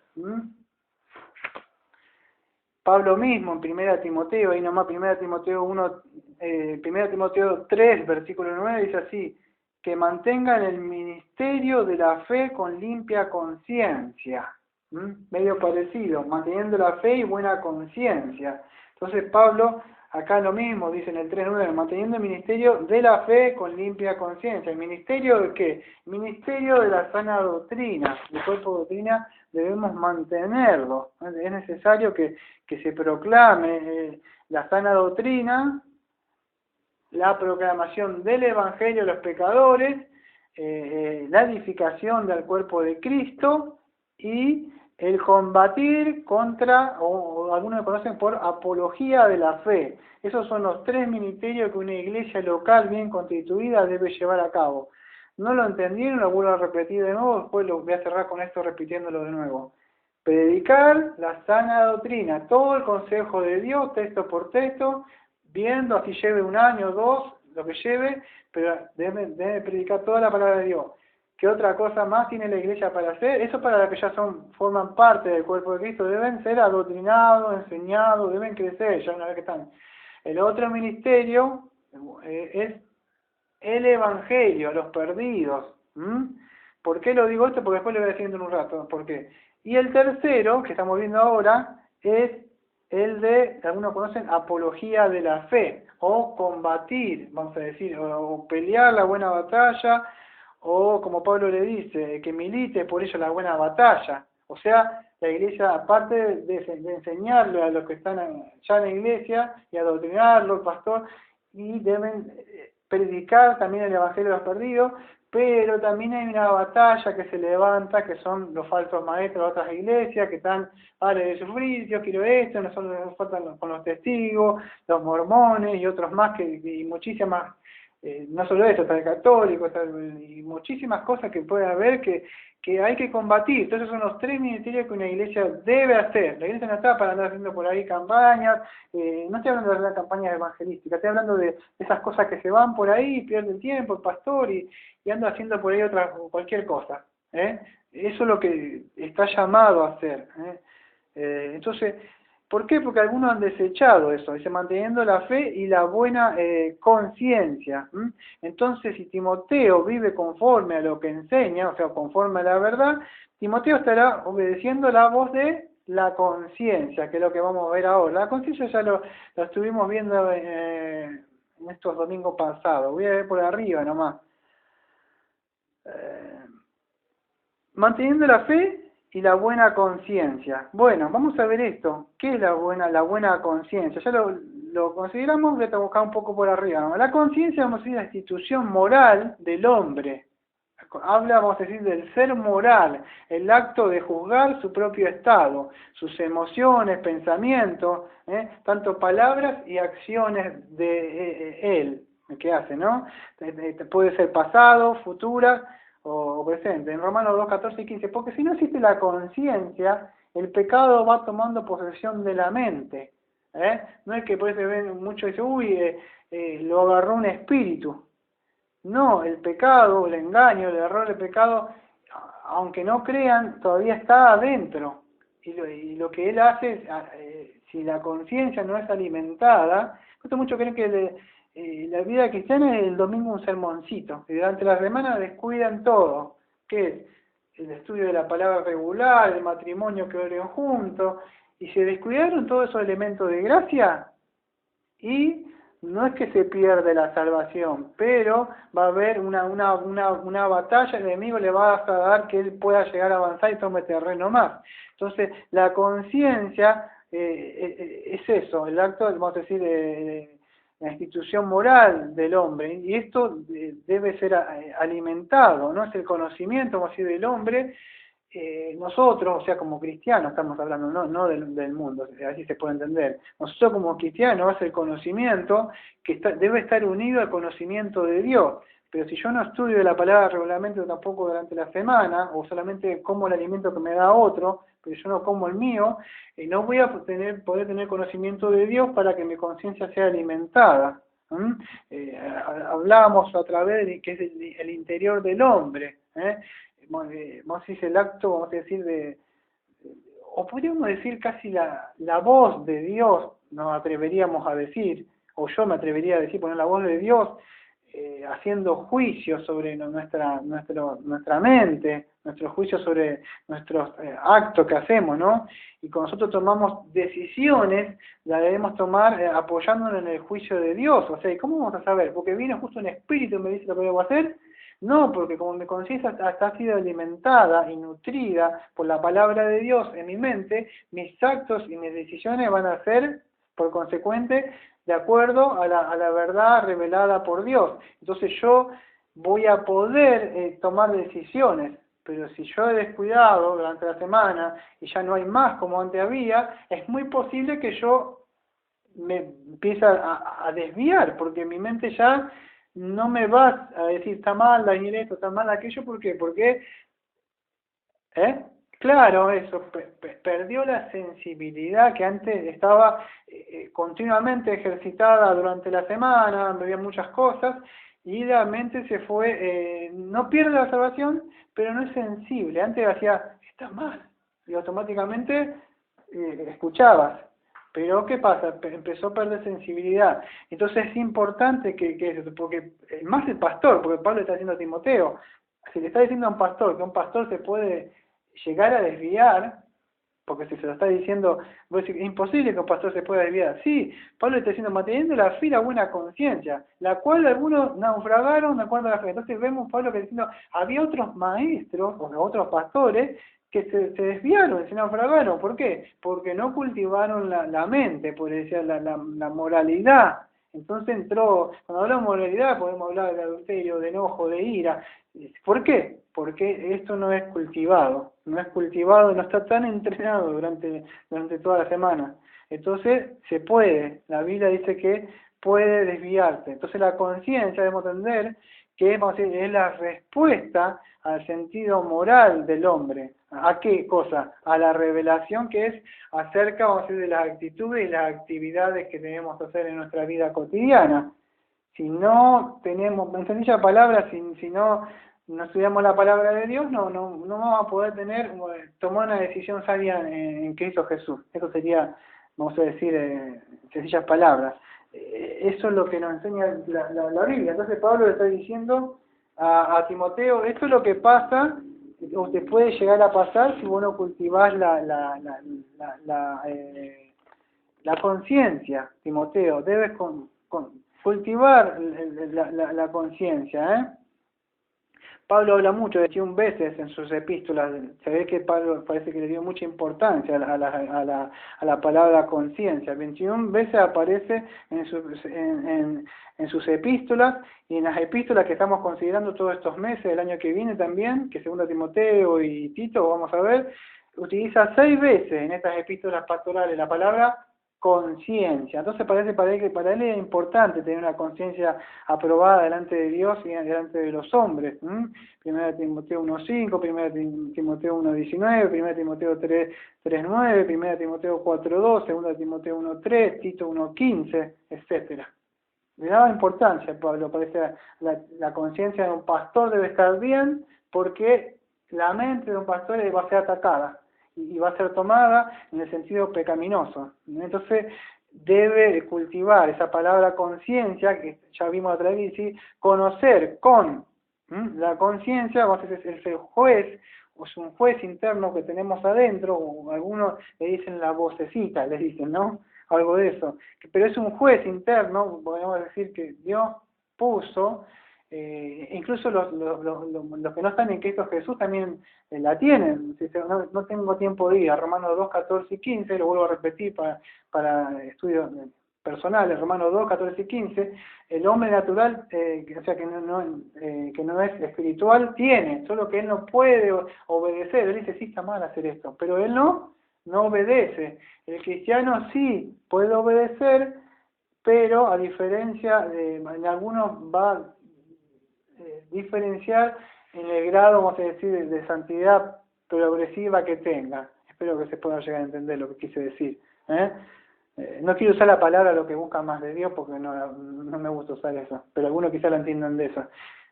Pablo mismo en 1 Timoteo, ahí nomás 1 Timoteo 1, 1 Timoteo 3, versículo 9, dice así, que mantengan el ministerio de la fe con limpia conciencia. Medio parecido, manteniendo la fe y buena conciencia. Entonces Pablo, acá lo mismo, dice en el 3.9, manteniendo el ministerio de la fe con limpia conciencia. ¿El ministerio de qué? El ministerio de la sana doctrina. El cuerpo de doctrina debemos mantenerlo. Es necesario que se proclame la sana doctrina, la proclamación del Evangelio a los pecadores, la edificación del cuerpo de Cristo y el combatir contra, o algunos lo conocen por apología de la fe. Esos son los 3 ministerios que una iglesia local bien constituida debe llevar a cabo. ¿No lo entendieron? Lo vuelvo a repetir de nuevo, después lo voy a cerrar con esto repitiéndolo de nuevo. Predicar la sana doctrina, todo el consejo de Dios, texto por texto, viendo, así lleve 1 año o 2, lo que lleve, pero debe predicar toda la palabra de Dios. ¿Qué otra cosa más tiene la iglesia para hacer? Eso para los que ya forman parte del cuerpo de Cristo, deben ser adoctrinados, enseñados, deben crecer, ya una vez que están. El otro ministerio es el Evangelio, a los perdidos. ¿Por qué lo digo esto? Porque después lo voy a decir en un rato. ¿Por qué? Y el tercero, que estamos viendo ahora, es el de, algunos conocen, apología de la fe, o combatir, vamos a decir, o pelear la buena batalla, o como Pablo le dice, que milite por ello la buena batalla. O sea, la iglesia, aparte de enseñarle a los que están ya en la iglesia y adoctrinarlo, el pastor, y deben predicar también el Evangelio de los perdidos, pero también hay una batalla que se levanta, que son los falsos maestros de otras iglesias, que están, vale, de sufrir, yo quiero esto, nosotros nos faltan con los testigos, los mormones y otros más, y muchísimas, no solo eso, está el católico, y muchísimas cosas que puede haber que hay que combatir. Entonces son los 3 ministerios que una iglesia debe hacer. La iglesia no está para andar haciendo por ahí campañas, no estoy hablando de las campañas evangelísticas, estoy hablando de esas cosas que se van por ahí, pierde el tiempo el pastor y anda haciendo por ahí cualquier cosa. Eso es lo que está llamado a hacer. Entonces, ¿por qué? Porque algunos han desechado eso, dice, manteniendo la fe y la buena conciencia. Entonces, si Timoteo vive conforme a lo que enseña, o sea, conforme a la verdad, Timoteo estará obedeciendo la voz de la conciencia, que es lo que vamos a ver ahora. La conciencia ya lo estuvimos viendo en estos domingos pasados. Voy a ver por arriba nomás. Manteniendo la fe y la buena conciencia. Bueno, vamos a ver esto. ¿Qué es la buena conciencia? Ya lo consideramos, voy a buscar un poco por arriba, ¿no? La conciencia, vamos a decir, la institución moral del hombre. Habla, vamos a decir, del ser moral, el acto de juzgar su propio estado, sus emociones, pensamientos, tanto palabras y acciones de él, que hace, ¿no? Puede ser pasado, futura o presente. En Romanos 2, 14 y 15, porque si no existe la conciencia, el pecado va tomando posesión de la mente. No es que puede ser, muchos dicen, uy, lo agarró un espíritu. No, el pecado, el engaño, el error, el pecado, aunque no crean, todavía está adentro. Y lo que él hace, si la conciencia no es alimentada, muchos creen que la vida cristiana es el domingo un sermoncito, y durante la semana descuidan todo, que es el estudio de la palabra regular, el matrimonio que oren juntos, y se descuidaron todos esos elementos de gracia, y no es que se pierde la salvación, pero va a haber una batalla, el enemigo le va a dar que él pueda llegar a avanzar y tome terreno más. Entonces, la conciencia es eso, el acto, vamos a decir, la institución moral del hombre, y esto debe ser alimentado, no es el conocimiento, vamos a decir, del hombre. Nosotros, o sea, como cristianos estamos hablando, no del mundo, así se puede entender. Nosotros como cristianos es el conocimiento que debe estar unido al conocimiento de Dios. Pero si yo no estudio la palabra regularmente tampoco durante la semana, o solamente como el alimento que me da otro, pero yo no como el mío, no voy a poder tener conocimiento de Dios para que mi conciencia sea alimentada. Hablábamos a través de que es el interior del hombre. Vamos a decir el acto, vamos a decir, o podríamos decir casi la voz de Dios, nos atreveríamos a decir, o yo me atrevería a decir, poner la voz de Dios, haciendo juicios sobre nuestra mente, nuestro juicio sobre nuestros actos que hacemos, ¿no? Y cuando nosotros tomamos decisiones, las debemos tomar apoyándonos en el juicio de Dios. O sea, ¿y cómo vamos a saber? ¿Porque viene justo un espíritu y me dice lo que debo hacer? No, porque como mi conciencia ha sido alimentada y nutrida por la palabra de Dios en mi mente, mis actos y mis decisiones van a ser, por consecuente, de acuerdo a la verdad revelada por Dios. Entonces yo voy a poder tomar decisiones, pero si yo he descuidado durante la semana y ya no hay más como antes había, es muy posible que yo me empiece a desviar, porque mi mente ya no me va a decir está mal Daniel esto, está mal aquello. ¿Por qué? Porque claro, eso, perdió la sensibilidad que antes estaba continuamente ejercitada durante la semana, veía muchas cosas, y la mente se fue, no pierde la salvación, pero no es sensible. Antes hacía, está mal, y automáticamente escuchabas. Pero ¿qué pasa? Empezó a perder sensibilidad. Entonces es importante que porque más el pastor, porque Pablo está diciendo a Timoteo, si le está diciendo a un pastor que un pastor se puede llegar a desviar, porque si se lo está diciendo, voy a decir, es imposible que un pastor se pueda desviar. Sí, Pablo está diciendo, manteniendo la fe y la buena conciencia, la cual algunos naufragaron de acuerdo a la fe. Entonces vemos Pablo que diciendo, había otros maestros, o otros pastores, que se desviaron, se naufragaron. ¿Por qué? Porque no cultivaron la mente, por decir, la moralidad. Entonces entró, cuando hablamos de moralidad podemos hablar de adulterio, de enojo, de ira. ¿Por qué? Porque esto no es cultivado, no está tan entrenado durante toda la semana. Entonces se puede, la Biblia dice que puede desviarse. Entonces la conciencia debemos entender que es la respuesta al sentido moral del hombre. ¿A qué cosa? A la revelación que es acerca, vamos a decir, de las actitudes y las actividades que debemos hacer en nuestra vida cotidiana. Si no tenemos, en sencilla palabra, si no estudiamos la palabra de Dios, no vamos a poder tomar una decisión sabia en Cristo Jesús. Eso sería, vamos a decir, en sencillas palabras. Eso es lo que nos enseña la Biblia. Entonces Pablo le está diciendo a Timoteo, esto es lo que pasa, o te puede llegar a pasar si vos no cultivás la conciencia, Timoteo. Debes cultivar la conciencia. Pablo habla mucho de 21 veces en sus epístolas. Se ve que Pablo parece que le dio mucha importancia a la palabra conciencia. 21 veces aparece en sus epístolas, y en las epístolas que estamos considerando todos estos meses, el año que viene también, que según Timoteo y Tito, vamos a ver, utiliza 6 veces en estas epístolas pastorales la palabra conciencia. Entonces parece que para él es importante tener una conciencia aprobada delante de Dios y delante de los hombres. 1 Timoteo 1.5, 1 Timoteo 1.19, 1 Timoteo 3.9, 1 Timoteo 4.2, 2 Timoteo 1.3, Tito 1.15, etcétera. Le daba importancia, Pablo, parece la conciencia de un pastor debe estar bien, porque la mente de un pastor va a ser atacada y va a ser tomada en el sentido pecaminoso. Entonces debe cultivar esa palabra conciencia, que ya vimos otra vez, ¿sí? Conocer con la conciencia, es el juez, o es un juez interno que tenemos adentro, o algunos le dicen la vocecita, les dicen, ¿no? Algo de eso. Pero es un juez interno, podemos decir, que Dios puso. Incluso los que no están en Cristo Jesús también la tienen. No tengo tiempo de ir a Romanos 2, 14 y 15, lo vuelvo a repetir para estudios personales, Romanos 2, 14 y 15, el hombre natural, o sea que no es espiritual, tiene, solo que él no puede obedecer. Él dice, sí, está mal hacer esto, pero él no obedece. El cristiano sí puede obedecer, pero a diferencia de en algunos va diferenciar en el grado, vamos a decir, de santidad progresiva que tenga. Espero que se pueda llegar a entender lo que quise decir. No quiero usar la palabra lo que busca más de Dios porque no me gusta usar eso, pero algunos quizás la entiendan de eso.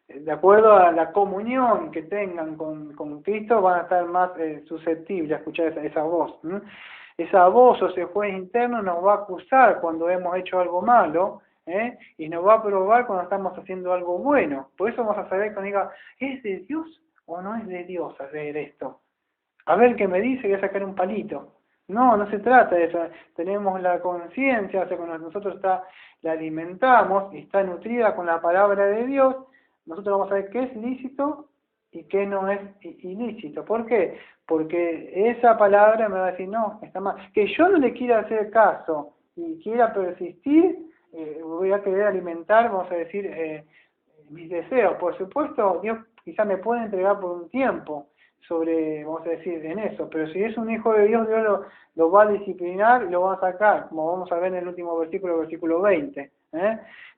De acuerdo a la comunión que tengan con Cristo, van a estar más susceptibles a escuchar esa voz. Esa voz o ese juez interno nos va a acusar cuando hemos hecho algo malo, y nos va a probar cuando estamos haciendo algo bueno. Por eso vamos a saber cuando diga, ¿es de Dios o no es de Dios hacer esto? A ver qué me dice, voy a sacar un palito. No se trata de eso. Tenemos la conciencia, o sea, cuando nosotros la alimentamos y está nutrida con la palabra de Dios, nosotros vamos a ver qué es lícito y qué no es ilícito. ¿Por qué? Porque esa palabra me va a decir, no, está mal. Que yo no le quiera hacer caso y quiera persistir, voy a querer alimentar, vamos a decir, mis deseos. Por supuesto, Dios quizá me puede entregar por un tiempo sobre, vamos a decir, en eso, pero si es un hijo de Dios, Dios lo va a disciplinar y lo va a sacar, como vamos a ver en el último versículo 20.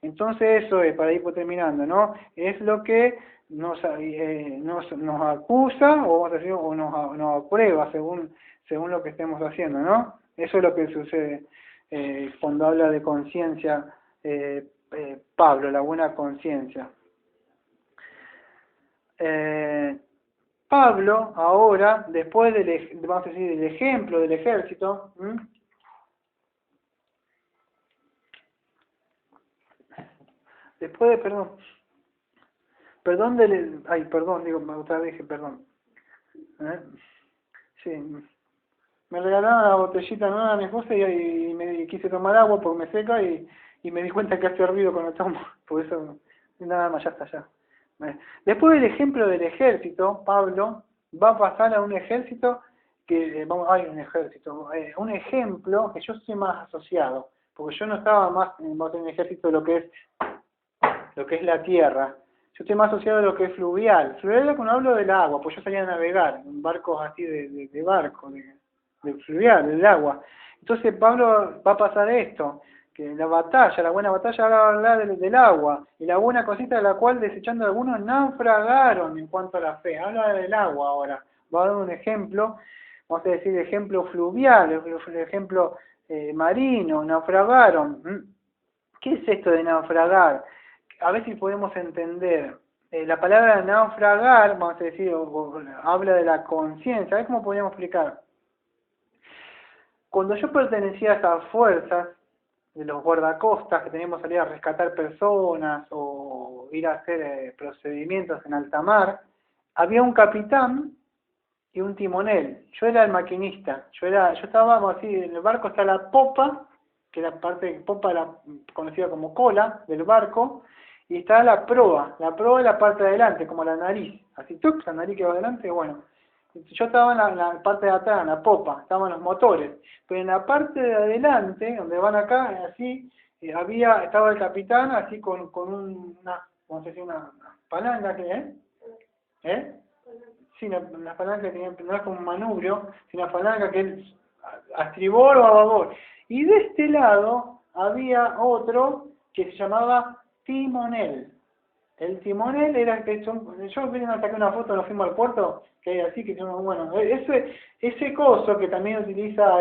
Entonces eso es, para ir terminando, ¿no? Es lo que nos acusa, o vamos a decir, o nos aprueba según lo que estemos haciendo, ¿no? Eso es lo que sucede cuando habla de conciencia, Pablo, la buena conciencia. Pablo, ahora, después vamos a decir, del ejemplo del ejército, después de, otra vez dije perdón. Sí, me regalaron la botellita nueva a mi esposa y me quise tomar agua porque me seca y me di cuenta que hace ruido cuando tomo, por eso, nada más, ya está, ya. Después del ejemplo del ejército, Pablo va a pasar a un ejército un ejemplo que yo estoy más asociado, porque yo no estaba más en un ejército de lo que es la tierra. Yo estoy más asociado a lo que es fluvial. Fluvial es cuando hablo del agua, pues yo salía a navegar en barcos así de barco, de fluvial, del agua. Entonces Pablo va a pasar esto, que la buena batalla va a hablar del agua, y la buena cosita de la cual desechando algunos naufragaron en cuanto a la fe. Habla del agua ahora. Va a dar un ejemplo, vamos a decir ejemplo fluvial, el ejemplo marino, naufragaron. ¿Qué es esto de naufragar? A ver si podemos entender. La palabra naufragar, vamos a decir, habla de la conciencia. A ver cómo podríamos explicar. Cuando yo pertenecía a esas fuerzas de los guardacostas que teníamos que salir a rescatar personas o ir a hacer procedimientos en alta mar, había un capitán y un timonel. Yo era el maquinista. Yo estaba, vamos a decir, en el barco está la popa, que la parte de popa era conocida como cola del barco, y está la proa. La proa es la parte de adelante, como la nariz. Así, ¡tuc! La nariz que va adelante, bueno. Yo estaba en la parte de atrás, en la popa, estaban los motores. Pero en la parte de adelante, donde van acá, así, estaba el capitán, así con una, vamos a decir, una palanca que, Sí, una palanca que tenía, no es como un manubrio, sino una palanca que es a estribor o a babor. Y de este lado había otro que se llamaba timonel. El timonel era que yo saqué una foto, nos fuimos al puerto, que hay así, que son, bueno, ese coso que también utiliza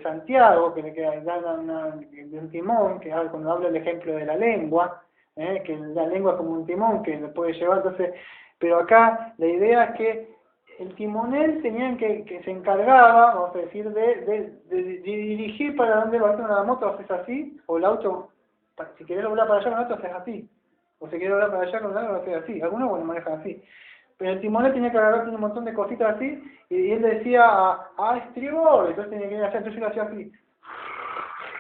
Santiago, que da de un timón, que cuando habla el ejemplo de la lengua, que la lengua es como un timón que lo puede llevar, entonces, pero acá la idea es que el timonel tenían que se encargaba, vamos a decir, de dirigir para donde va a hacer una moto, haces así, o el auto, si querés doblar para allá con el auto, haces así. O se quiere doblar para allá con el auto, haces así. Algunos lo manejan así. Pero el timonel tenía que agarrarse un montón de cositas así, y él decía a estribor, entonces tenía que ir allá, entonces yo lo hacía así.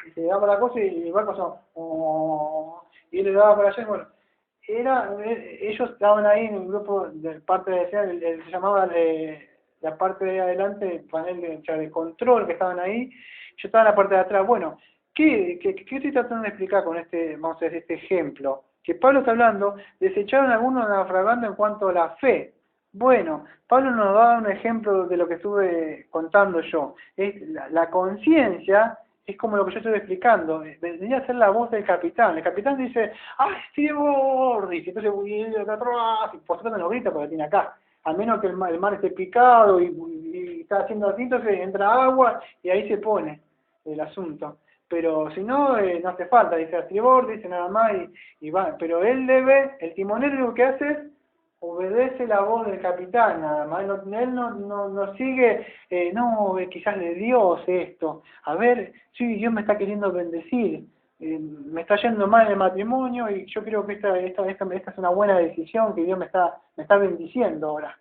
Y se daba la cosa y el barco sonó, y él le daba para allá, y bueno. Ellos estaban ahí en el grupo de parte de se llamaba la parte de adelante, el panel de control que estaban ahí, yo estaba en la parte de atrás. Bueno, ¿qué estoy tratando de explicar con vamos a decir, este ejemplo? Que Pablo está hablando, desecharon algunos naufragando en cuanto a la fe. Bueno, Pablo nos da un ejemplo de lo que estuve contando yo. Es la conciencia es como lo que yo estoy explicando, vendría a ser la voz del capitán. El capitán dice, ¡ah, estribor! Dice, entonces, y él acá atrás, y por supuesto no grita porque tiene acá. A menos que el mar esté picado y está haciendo así, entonces entra agua y ahí se pone el asunto. Pero si no, no hace falta, dice a estribor, dice nada más y va. Pero él debe, el timonel lo que hace es obedece la voz del capitán, nada más. Él no sigue, quizás de Dios esto. A ver, sí, Dios me está queriendo bendecir. Me está yendo mal el matrimonio y yo creo que esta es una buena decisión, que Dios me está bendiciendo ahora.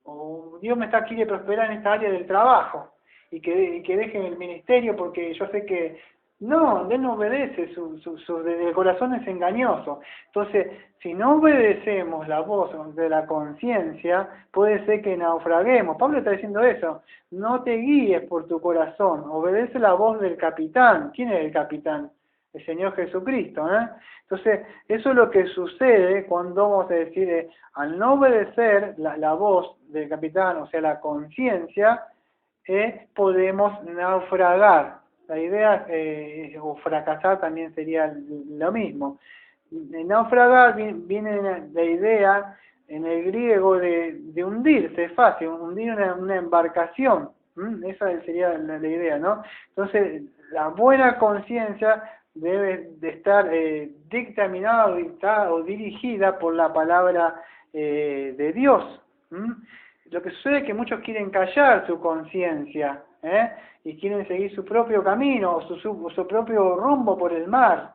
O Dios quiere prosperar en esta área del trabajo y que deje el ministerio porque yo sé que no, él no obedece, el corazón es engañoso. Entonces, si no obedecemos la voz de la conciencia, puede ser que naufraguemos. Pablo está diciendo eso, no te guíes por tu corazón, obedece la voz del capitán. ¿Quién es el capitán? El Señor Jesucristo, ¿eh? Entonces, eso es lo que sucede cuando, vamos a decir, al no obedecer la voz del capitán, o sea, la conciencia, podemos naufragar. La idea, o fracasar también sería lo mismo. Naufragar viene la idea en el griego de hundirse, es fácil, hundir una embarcación. Esa sería la idea, ¿no? Entonces, la buena conciencia debe de estar dictaminada o dirigida por la palabra de Dios. Lo que sucede es que muchos quieren callar su conciencia, y quieren seguir su propio camino, o su propio rumbo por el mar.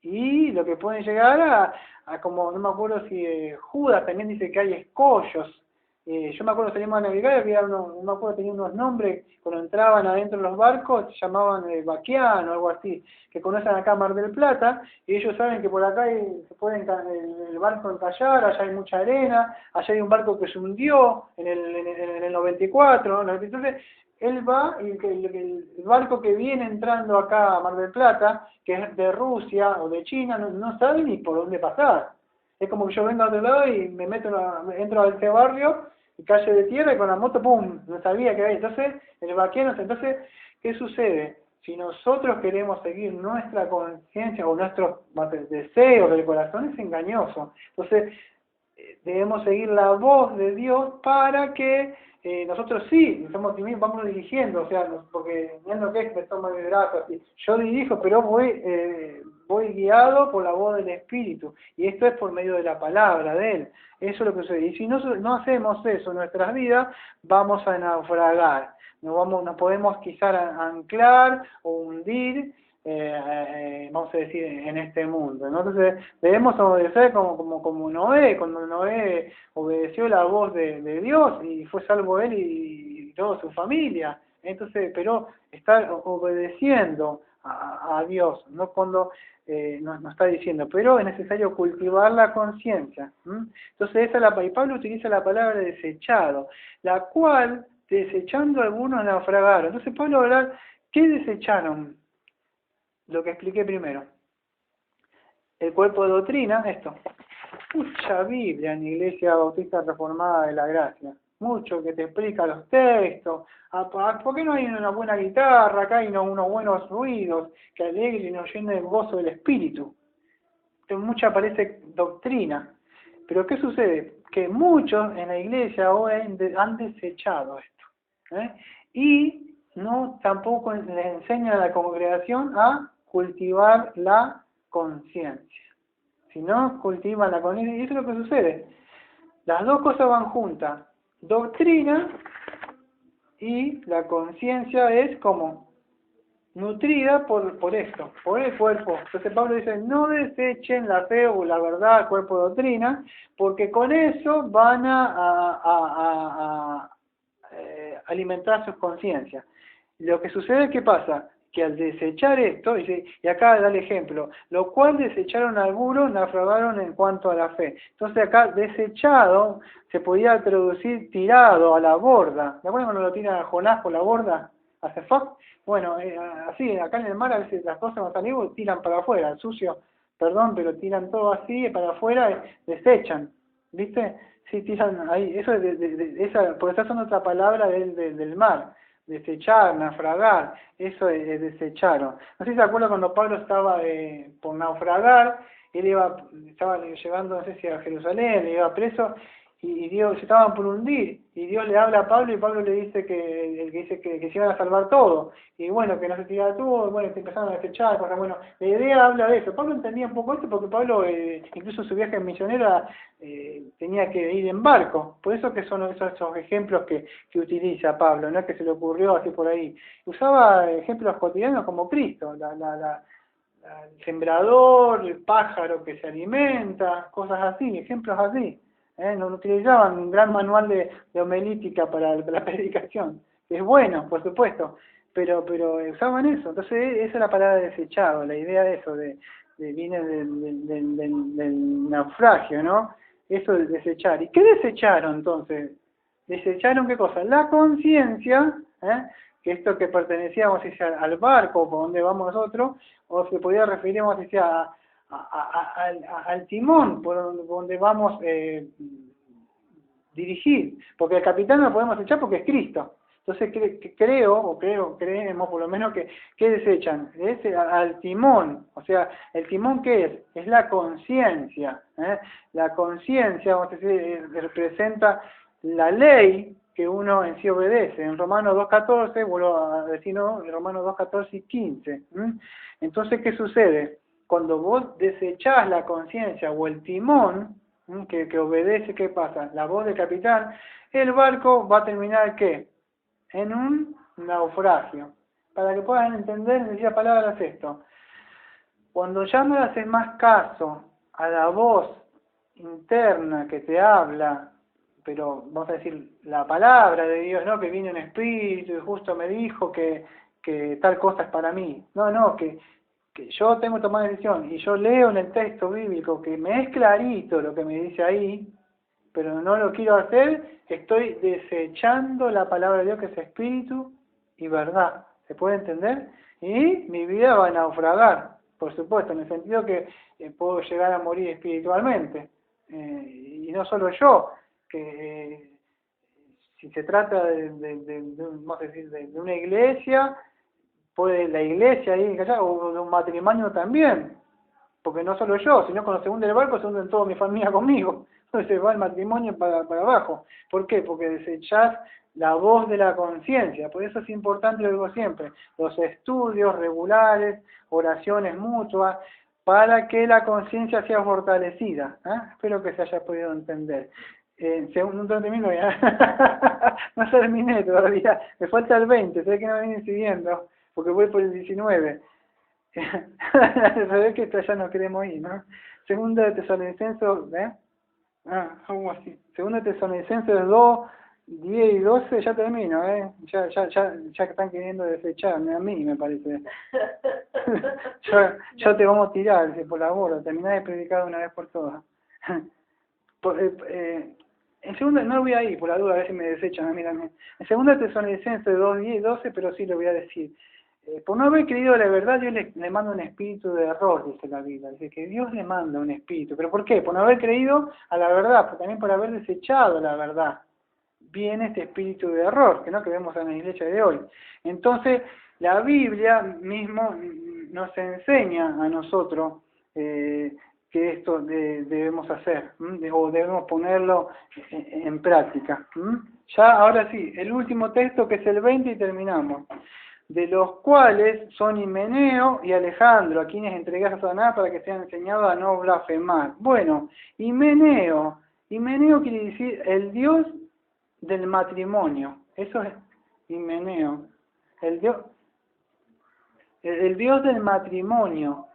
Y lo que pueden llegar a como, no me acuerdo si Judas también dice que hay escollos. Yo me acuerdo, salimos a navegar y había no me acuerdo, tenía unos nombres, cuando entraban adentro de los barcos, se llamaban Baquiano o algo así, que conocen acá Mar del Plata, y ellos saben que por acá se puede el barco encallar, allá hay mucha arena, allá hay un barco que se hundió en el 94, ¿no? Entonces, él va y el barco que viene entrando acá a Mar del Plata, que es de Rusia o de China, no sabe ni por dónde pasar. Es como que yo vengo a otro lado y entro a este barrio, y calle de tierra y con la moto, ¡pum!, no sabía que había. Entonces, entonces, ¿qué sucede? Si nosotros queremos seguir nuestra conciencia o nuestros deseos del corazón, es engañoso. Entonces, debemos seguir la voz de Dios para que nosotros sí, vamos dirigiendo, o sea, porque no es lo que es que me toma mi brazo, así. Yo dirijo, pero voy guiado por la voz del Espíritu, y esto es por medio de la palabra de Él. Eso es lo que sucede. Y si no hacemos eso en nuestras vidas, vamos a naufragar. Nos podemos quizás anclar o hundir, vamos a decir, en este mundo, ¿no? Entonces debemos obedecer como Noé, cuando Noé obedeció la voz de Dios y fue salvo él y toda su familia. Entonces, pero estar obedeciendo a Dios, no cuando nos está diciendo, pero es necesario cultivar la conciencia. Entonces y Pablo utiliza la palabra desechado, la cual desechando algunos naufragaron. Entonces Pablo habla, ¿qué desecharon? Lo que expliqué primero. El cuerpo de doctrina, esto. Mucha Biblia en Iglesia Bautista Reformada de la Gracia. Mucho que te explica los textos. ¿Por qué no hay una buena guitarra? Acá hay unos buenos ruidos que alegren y nos llenen el gozo del espíritu. Mucha parece doctrina. Pero ¿qué sucede? Que muchos en la iglesia hoy han desechado esto. Y tampoco les enseñan a la congregación a cultivar la conciencia. Si no cultivan la conciencia, y eso es lo que sucede. Las dos cosas van juntas. Doctrina y la conciencia es como nutrida por esto, por el cuerpo. Entonces Pablo dice, no desechen la fe o la verdad, cuerpo de doctrina, porque con eso van a alimentar sus conciencias. Lo que sucede, ¿qué pasa? Que al desechar esto, y acá da el ejemplo, lo cual desecharon algunos, naufragaron en cuanto a la fe. Entonces acá desechado se podía traducir tirado a la borda. ¿De acuerdo cuando lo tiran a Jonás por la borda? ¿A Cefat? Bueno, así, acá en el mar a veces las cosas más antiguas tiran para afuera, sucio, perdón, pero tiran todo así para afuera, desechan, ¿viste? Sí, tiran ahí, eso porque esa son otra palabra del mar. desechar, naufragar, eso es desecharon. No sé si se acuerdan cuando Pablo estaba por naufragar, él estaba llegando, no sé si a Jerusalén, iba preso, y Dios se estaban por hundir, y Dios le habla a Pablo, y Pablo le dice que se iban a salvar todo, y bueno, que no se tiraba todo, bueno, que empezaron a desechar, cosas, bueno, la idea habla de eso. Pablo entendía un poco esto porque Pablo, incluso su viaje misionero, tenía que ir en barco, por eso que son esos ejemplos que utiliza Pablo, no es que se le ocurrió así por ahí, usaba ejemplos cotidianos como Cristo, el sembrador, el pájaro que se alimenta, cosas así, ejemplos así. No utilizaban un gran manual de homilítica para la predicación. Es bueno, por supuesto, pero usaban eso. Entonces, esa es la palabra desechado, la idea de eso, viene del naufragio, ¿no? Eso de desechar. ¿Y qué desecharon entonces? ¿Desecharon qué cosa? La conciencia, que esto que pertenecía, vamos a decir, al barco por donde vamos nosotros, o se podía referir, vamos a decir, al timón por donde vamos dirigir, porque el capitán lo podemos echar porque es Cristo. Entonces creemos por lo menos que desechan al timón. O sea, el timón ¿qué es? Es la conciencia. La conciencia, vamos a decir, representa la ley que uno en sí obedece. En Romanos 2.14, vuelvo a decir, ¿no? En Romanos 2.14 y 15. Entonces, ¿qué sucede? Cuando vos desechás la conciencia o el timón, que obedece, ¿qué pasa? La voz del capitán, el barco va a terminar, ¿qué? En un naufragio. Para que puedan entender, necesito palabras esto. Cuando ya no le haces más caso a la voz interna que te habla, pero vamos a decir la palabra de Dios, no que viene un espíritu y justo me dijo que tal cosa es para mí. No, que yo tengo que tomar decisión y yo leo en el texto bíblico que me es clarito lo que me dice ahí, pero no lo quiero hacer, estoy desechando la palabra de Dios que es espíritu y verdad. ¿Se puede entender? Y mi vida va a naufragar, por supuesto, en el sentido que puedo llegar a morir espiritualmente. Y no solo yo, que si se trata vamos a decir, de una iglesia, puede la iglesia ir allá, o de un matrimonio también, porque no solo yo, sino cuando se hunde el barco, se hunden toda mi familia conmigo. Entonces va el matrimonio para abajo. ¿Por qué? Porque desechás la voz de la conciencia. Por eso es importante, lo digo siempre, los estudios regulares, oraciones mutuas, para que la conciencia sea fortalecida. Espero que se haya podido entender. No termino ya. No terminé todavía. Me falta el 20, sé que no me vienen siguiendo, porque voy por el 19. Al revés que esto ya no queremos ir, ¿no? Segunda de Tesalonicenses, algo así. Segunda de Tesalonicenses 2, 10 y 12, ya termino, Ya están queriendo desecharme a mí, me parece. ya te vamos a tirar, por la borda, terminá de predicar una vez por todas. En segunda, no voy a ir, por la duda, a ver si me desechan a mí también. En segunda de Tesalonicenses 2, 10 y 12, pero sí lo voy a decir. Por no haber creído la verdad, Dios le manda un espíritu de error, dice la Biblia. Dice que Dios le manda un espíritu. ¿Pero por qué? Por no haber creído a la verdad, pero también por haber desechado la verdad. Viene este espíritu de error, que vemos en la iglesia de hoy. Entonces, la Biblia mismo nos enseña a nosotros que esto debemos hacer, o debemos ponerlo en práctica. Ya, ahora sí, el último texto que es el 20 y terminamos. De los cuales son Himeneo y Alejandro, a quienes entregué a Satanás para que sean enseñados a no blasfemar. Bueno, Himeneo quiere decir el Dios del matrimonio. Eso es Himeneo. El Dios del matrimonio.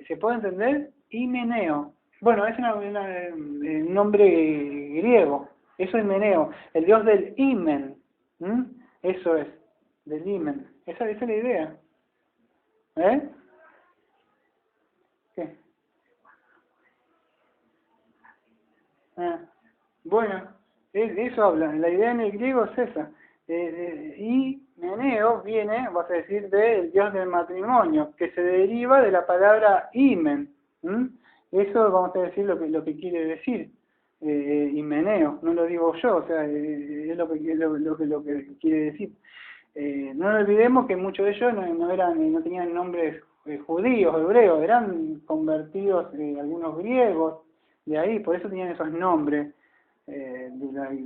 ¿Se puede entender? Himeneo. Bueno, es un nombre griego. Eso es Himeneo. El Dios del Himen. Eso es. Del himen. Esa es la idea. ¿Qué? Bueno, eso habla. La idea en el griego es esa. Y Meneo viene, vas a decir, del dios del matrimonio, que se deriva de la palabra himen. Eso vamos a decir lo que quiere decir. Himeneo, no lo digo yo, o sea, es lo que quiere decir. No nos olvidemos que muchos de ellos no tenían nombres judíos, hebreos, eran convertidos algunos griegos, de ahí, por eso tenían esos nombres,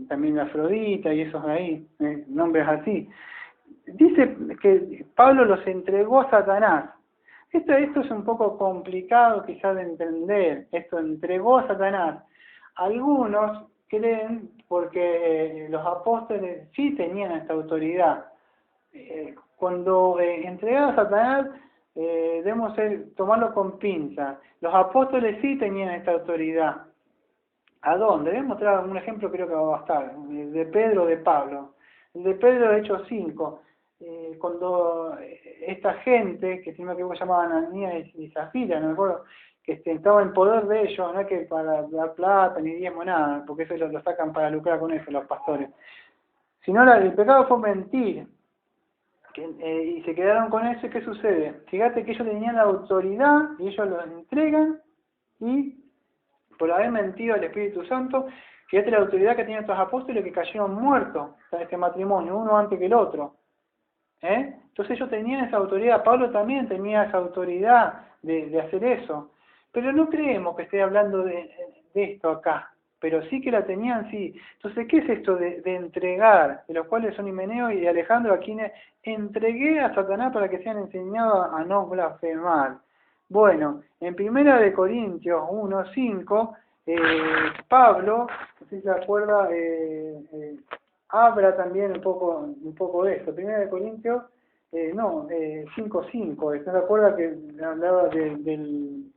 también Afrodita y esos de ahí, nombres así. Dice que Pablo los entregó a Satanás. Esto es un poco complicado quizás de entender, esto entregó a Satanás. Algunos creen porque los apóstoles sí tenían esta autoridad. Cuando entregaron a Satanás, debemos tomarlo con pinza. Los apóstoles sí tenían esta autoridad. ¿A dónde? Debemos mostrar un ejemplo, creo que va a bastar, de Pedro o de Pablo. El de Pedro, de Hechos 5. Cuando esta gente, que si no me equivoco llamaban Ananías y Zafira, no me acuerdo, que estaba en poder de ellos, no es que para dar plata ni diezmo, nada, porque eso lo sacan para lucrar con eso los pastores, sino el pecado fue mentir, y se quedaron con eso. ¿Y qué sucede? Fíjate que ellos tenían la autoridad y ellos lo entregan, y por haber mentido al Espíritu Santo, fíjate la autoridad que tenían estos apóstoles que cayeron muertos en este matrimonio, uno antes que el otro. Entonces ellos tenían esa autoridad. Pablo también tenía esa autoridad de hacer eso. Pero no creemos que esté hablando de esto acá. Pero sí que la tenían, sí. Entonces, ¿qué es esto de entregar? De los cuales son Himeneo y Alejandro, a quienes entregué a Satanás para que sean enseñados a no blasfemar. Bueno, en 1 Corintios 1:5, Pablo, no sé si se acuerda, habla también un poco de esto. 1 Corintios, 5:5, ¿se acuerda que hablaba del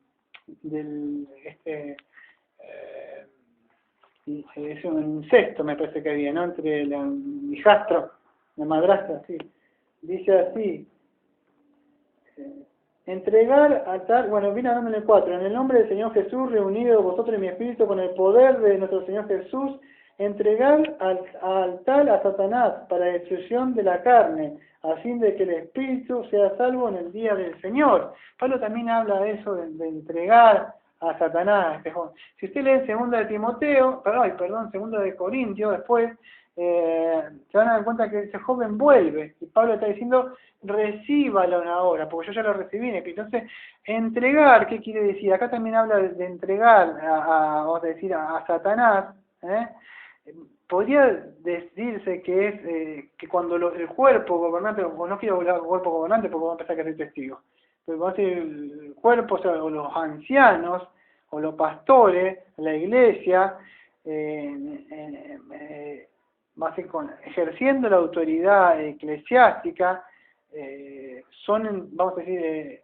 es un incesto, me parece que había, ¿no? Entre el hijastro, la madrastra, sí. Dice así, entregar a tal, bueno, viene hablando en el 4, en el nombre del Señor Jesús, reunido vosotros en mi espíritu con el poder de nuestro Señor Jesús, entregar al tal a Satanás para destrucción de la carne, a fin de que el espíritu sea salvo en el día del Señor. Pablo también habla de eso, de entregar a Satanás. Si usted lee 2 de Timoteo, perdón, 2 de Corintios, después, se van a dar cuenta que ese joven vuelve, y Pablo está diciendo, recíbalo ahora, porque yo ya lo recibí. Entonces, entregar, ¿qué quiere decir? Acá también habla de entregar vamos a decir, a Satanás. Podría decirse que es que cuando el cuerpo gobernante, o no quiero hablar del cuerpo gobernante porque vamos a empezar a ser testigos, pero va a ser el cuerpo, o sea, o los ancianos, o los pastores, la iglesia, va a ser ejerciendo la autoridad eclesiástica, son, vamos a decir,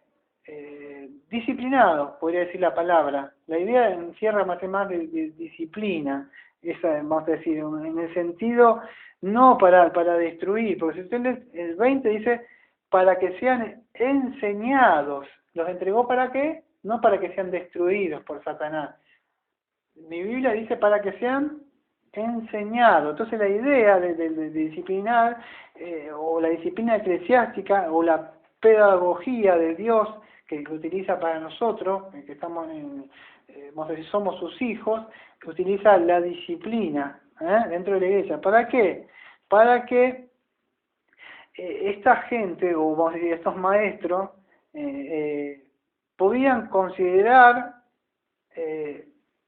disciplinados, podría decir la palabra. La idea encierra más de disciplina, esa, vamos a decir, en el sentido no para destruir, porque si usted lee el 20 dice, para que sean enseñados. ¿Los entregó para qué? No para que sean destruidos por Satanás. Mi Biblia dice para que sean enseñados. Entonces la idea de disciplinar, o la disciplina eclesiástica, o la pedagogía de Dios que utiliza para nosotros, que estamos vamos a decir, somos sus hijos, que utiliza la disciplina dentro de la iglesia. ¿Para qué? Para que esta gente, o vamos a decir, estos maestros, podían considerar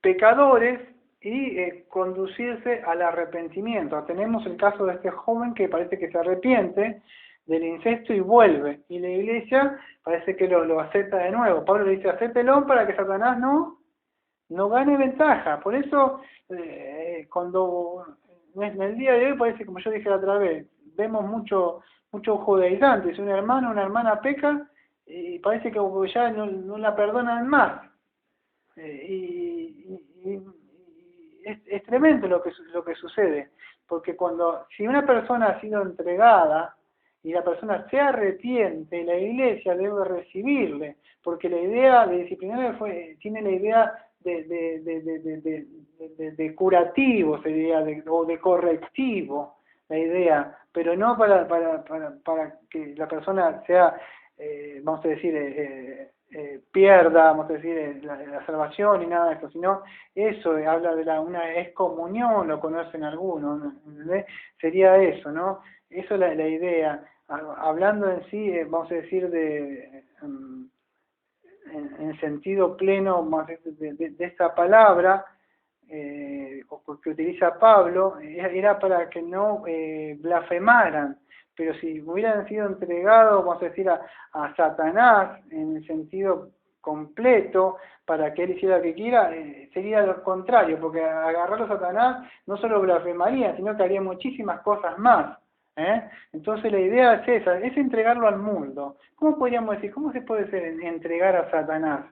pecadores y conducirse al arrepentimiento. Tenemos el caso de este joven que parece que se arrepiente del incesto y vuelve, y la iglesia parece que lo acepta de nuevo. Pablo le dice, acéptelo para que Satanás no gane ventaja. Por eso, cuando en el día de hoy parece, como yo dije la otra vez, vemos mucho judaizante. Si un hermano o una hermana peca, y parece que ya no la perdonan más. Es tremendo lo que sucede, porque si una persona ha sido entregada y la persona se arrepiente, la iglesia debe recibirle, porque la idea de disciplinar tiene la idea de curativo, sería, o de correctivo, la idea, pero no para que la persona sea, vamos a decir, pierda, vamos a decir, la salvación y nada de eso, sino eso habla de una excomunión, lo conocen algunos, ¿entendés? Sería eso, ¿no? Eso es la idea. Hablando en sí, vamos a decir, en sentido pleno de esta palabra, que utiliza Pablo, era para que no blasfemaran, pero si hubieran sido entregados, vamos a decir, a Satanás en el sentido completo, para que él hiciera lo que quiera, sería lo contrario, porque agarrarlo a Satanás no solo blasfemaría, sino que haría muchísimas cosas más. Entonces la idea es esa, es entregarlo al mundo. ¿Cómo podríamos decir, cómo se puede entregar a Satanás?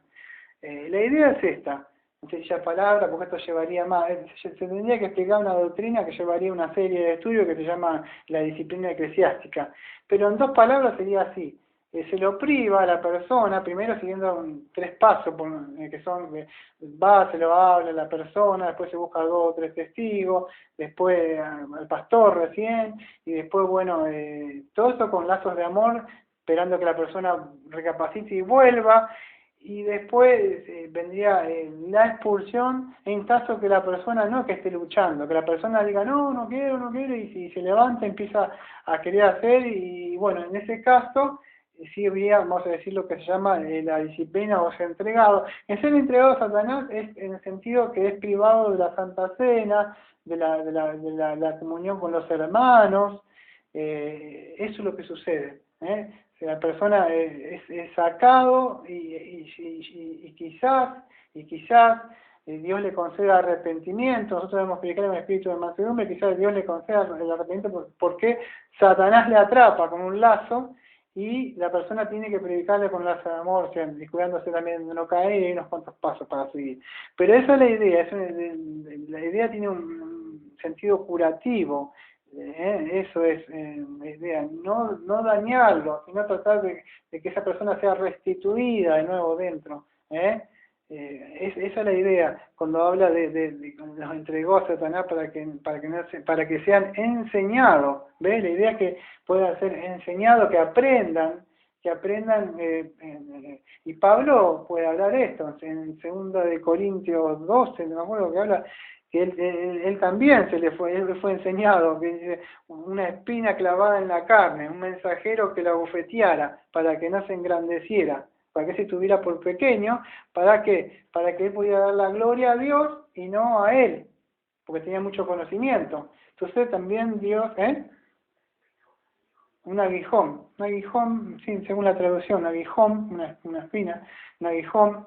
La idea es esta, en sencilla palabra, porque esto llevaría más, se tendría que explicar una doctrina que llevaría una serie de estudios que se llama la disciplina eclesiástica, pero en 2 palabras sería así. Se lo priva a la persona, primero siguiendo 3 pasos, que son, va, se lo habla a la persona, después se busca 2 o 3 testigos, después al pastor recién, y después, bueno, todo eso con lazos de amor, esperando que la persona recapacite y vuelva, y después vendría la expulsión en caso que la persona no que esté luchando, que la persona diga no quiero, y si se levanta empieza a querer hacer, y bueno, en ese caso sí habría, vamos a decir, lo que se llama la disciplina o ser entregado. En ser entregado a Satanás es en el sentido que es privado de la Santa Cena, de la comunión con los hermanos, eso es lo que sucede. La persona es sacado y quizás Dios le conceda arrepentimiento. Nosotros debemos predicar en el espíritu de mansedumbre, quizás Dios le conceda el arrepentimiento porque Satanás le atrapa con un lazo y la persona tiene que predicarle con lazo de amor, y cuidándose también de no caer, y hay unos cuantos pasos para seguir. Pero esa es la idea, la idea tiene un sentido curativo. Eso es la idea, no dañarlo, sino tratar de que esa persona sea restituida de nuevo dentro. Esa es la idea, cuando habla de los entregó a Satanás para que sean enseñados. ¿Ves? La idea es que puedan ser enseñados, que aprendan, y Pablo puede hablar esto, en 2 de Corintios 12, no me acuerdo que habla, que él también él fue enseñado, que dice, una espina clavada en la carne, un mensajero que la bofeteara para que no se engrandeciera, para que se tuviera por pequeño, ¿para qué? Para que él pudiera dar la gloria a Dios y no a él, porque tenía mucho conocimiento. Entonces también Dios, un aguijón, sí, según la traducción, un aguijón, una espina, un aguijón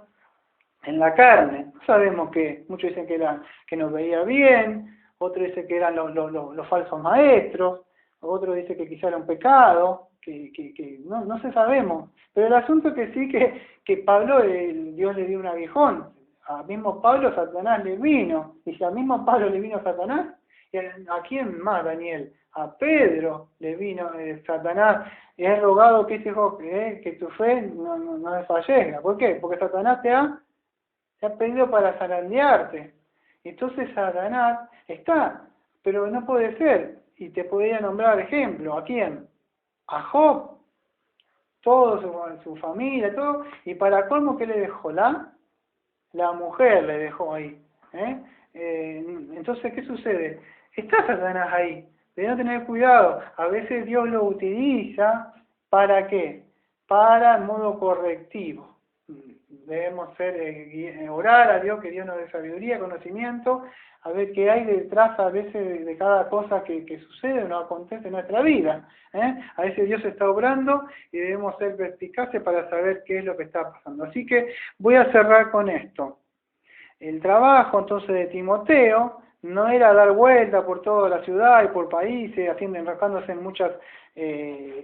en la carne. Sabemos que muchos dicen que nos veía bien, otros dicen que eran los falsos maestros, otros dicen que quizá era un pecado, que no sé, sabemos. Pero el asunto es que sí que Pablo, Dios le dio un aguijón. A mismo Pablo Satanás le vino. Y si a mismo Pablo le vino Satanás, ¿a quién más, Daniel? A Pedro le vino Satanás. Y he rogado que que tu fe no desfallezca. ¿Por qué? Porque Satanás te ha pedido para zarandearte. Entonces Satanás está, pero no puede ser. Y te podría nombrar ejemplo. ¿A quién? A Job, todo su familia, todo. Y para colmo, ¿qué le dejó? La mujer le dejó ahí. Entonces, ¿qué sucede? Está Satanás ahí. Debemos tener cuidado. A veces Dios lo utiliza, ¿para qué? Para el modo correctivo. Debemos orar a Dios, que Dios nos dé sabiduría, conocimiento, a ver qué hay detrás a veces de cada cosa que sucede o no acontece en nuestra vida. A veces Dios está obrando y debemos ser perspicaces para saber qué es lo que está pasando. Así que voy a cerrar con esto. El trabajo entonces de Timoteo no era dar vuelta por toda la ciudad y por países, enroscándose en muchas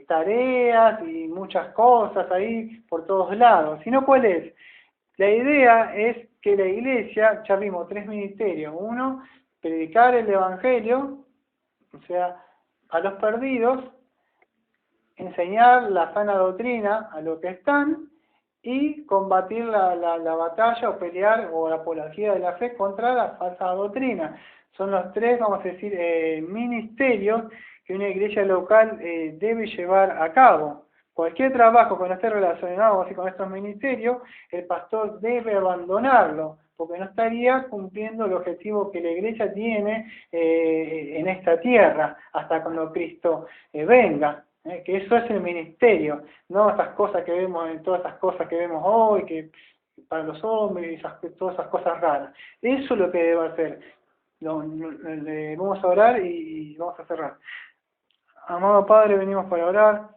tareas y muchas cosas ahí por todos lados, sino ¿cuál es? La idea es que la iglesia, ya vimos 3 ministerios. 1, predicar el evangelio, o sea, a los perdidos, enseñar la sana doctrina a los que están, y combatir la batalla o pelear o la apología de la fe contra la falsa doctrina. Son los 3, vamos a decir, ministerios que una iglesia local debe llevar a cabo. cualquier trabajo que no esté relacionado así con estos ministerios, el pastor debe abandonarlo, porque no estaría cumpliendo el objetivo que la iglesia tiene en esta tierra, hasta cuando Cristo venga. Que eso es el ministerio, no estas cosas que vemos, todas estas cosas que vemos hoy, que para los hombres, todas esas cosas raras. Eso es lo que debe hacer. Vamos a orar y vamos a cerrar. Amado Padre, venimos para orar.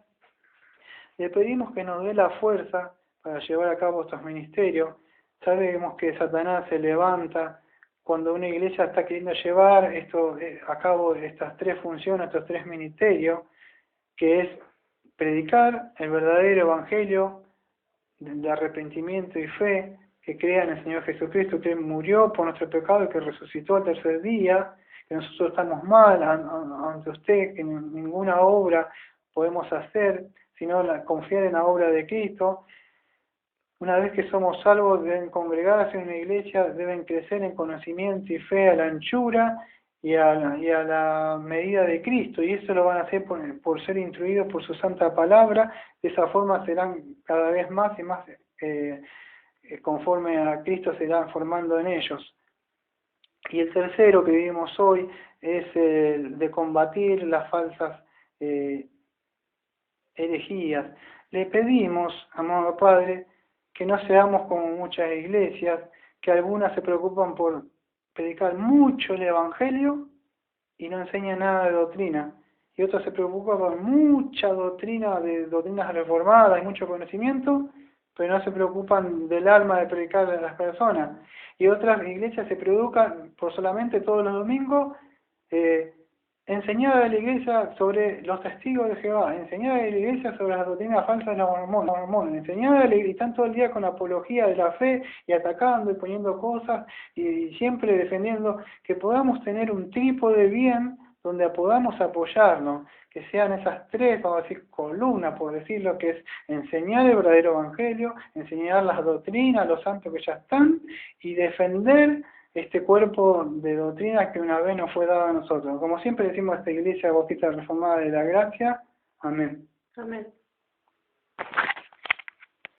Le pedimos que nos dé la fuerza para llevar a cabo estos ministerios. Sabemos que Satanás se levanta cuando una iglesia está queriendo llevar a cabo estas tres funciones, estos tres ministerios, que es predicar el verdadero evangelio de arrepentimiento y fe, que crea en el Señor Jesucristo, que murió por nuestro pecado y que resucitó al tercer día, que nosotros estamos mal ante usted, que ninguna obra podemos hacer, sino confiar en la obra de Cristo. Una vez que somos salvos, deben congregarse en una iglesia, deben crecer en conocimiento y fe a la anchura y a la medida de Cristo, y eso lo van a hacer por ser instruidos por su santa palabra. De esa forma serán cada vez más y más conforme a Cristo, se irán formando en ellos. Y el tercero que vivimos hoy es el de combatir las falsas herejías. Le pedimos, amado Padre, que no seamos como muchas iglesias, que algunas se preocupan por predicar mucho el Evangelio y no enseñan nada de doctrina, y otras se preocupan por mucha doctrina, de doctrinas reformadas y mucho conocimiento, pero no se preocupan del alma de predicar a las personas. Y otras iglesias se preocupan por solamente todos los domingos enseñar a la iglesia sobre los testigos de Jehová, enseñar a la iglesia sobre las doctrinas falsas de los mormones, enseñar a la iglesia, y están todo el día con la apología de la fe y atacando y poniendo cosas y siempre defendiendo, que podamos tener un trípode bien donde podamos apoyarnos, que sean esas tres, vamos a decir, columnas, por decirlo, que es enseñar el verdadero evangelio, enseñar las doctrinas, los santos que ya están, y defender este cuerpo de doctrina que una vez nos fue dado a nosotros. Como siempre decimos, esta Iglesia Bautista Reformada de la Gracia. Amén. Amén.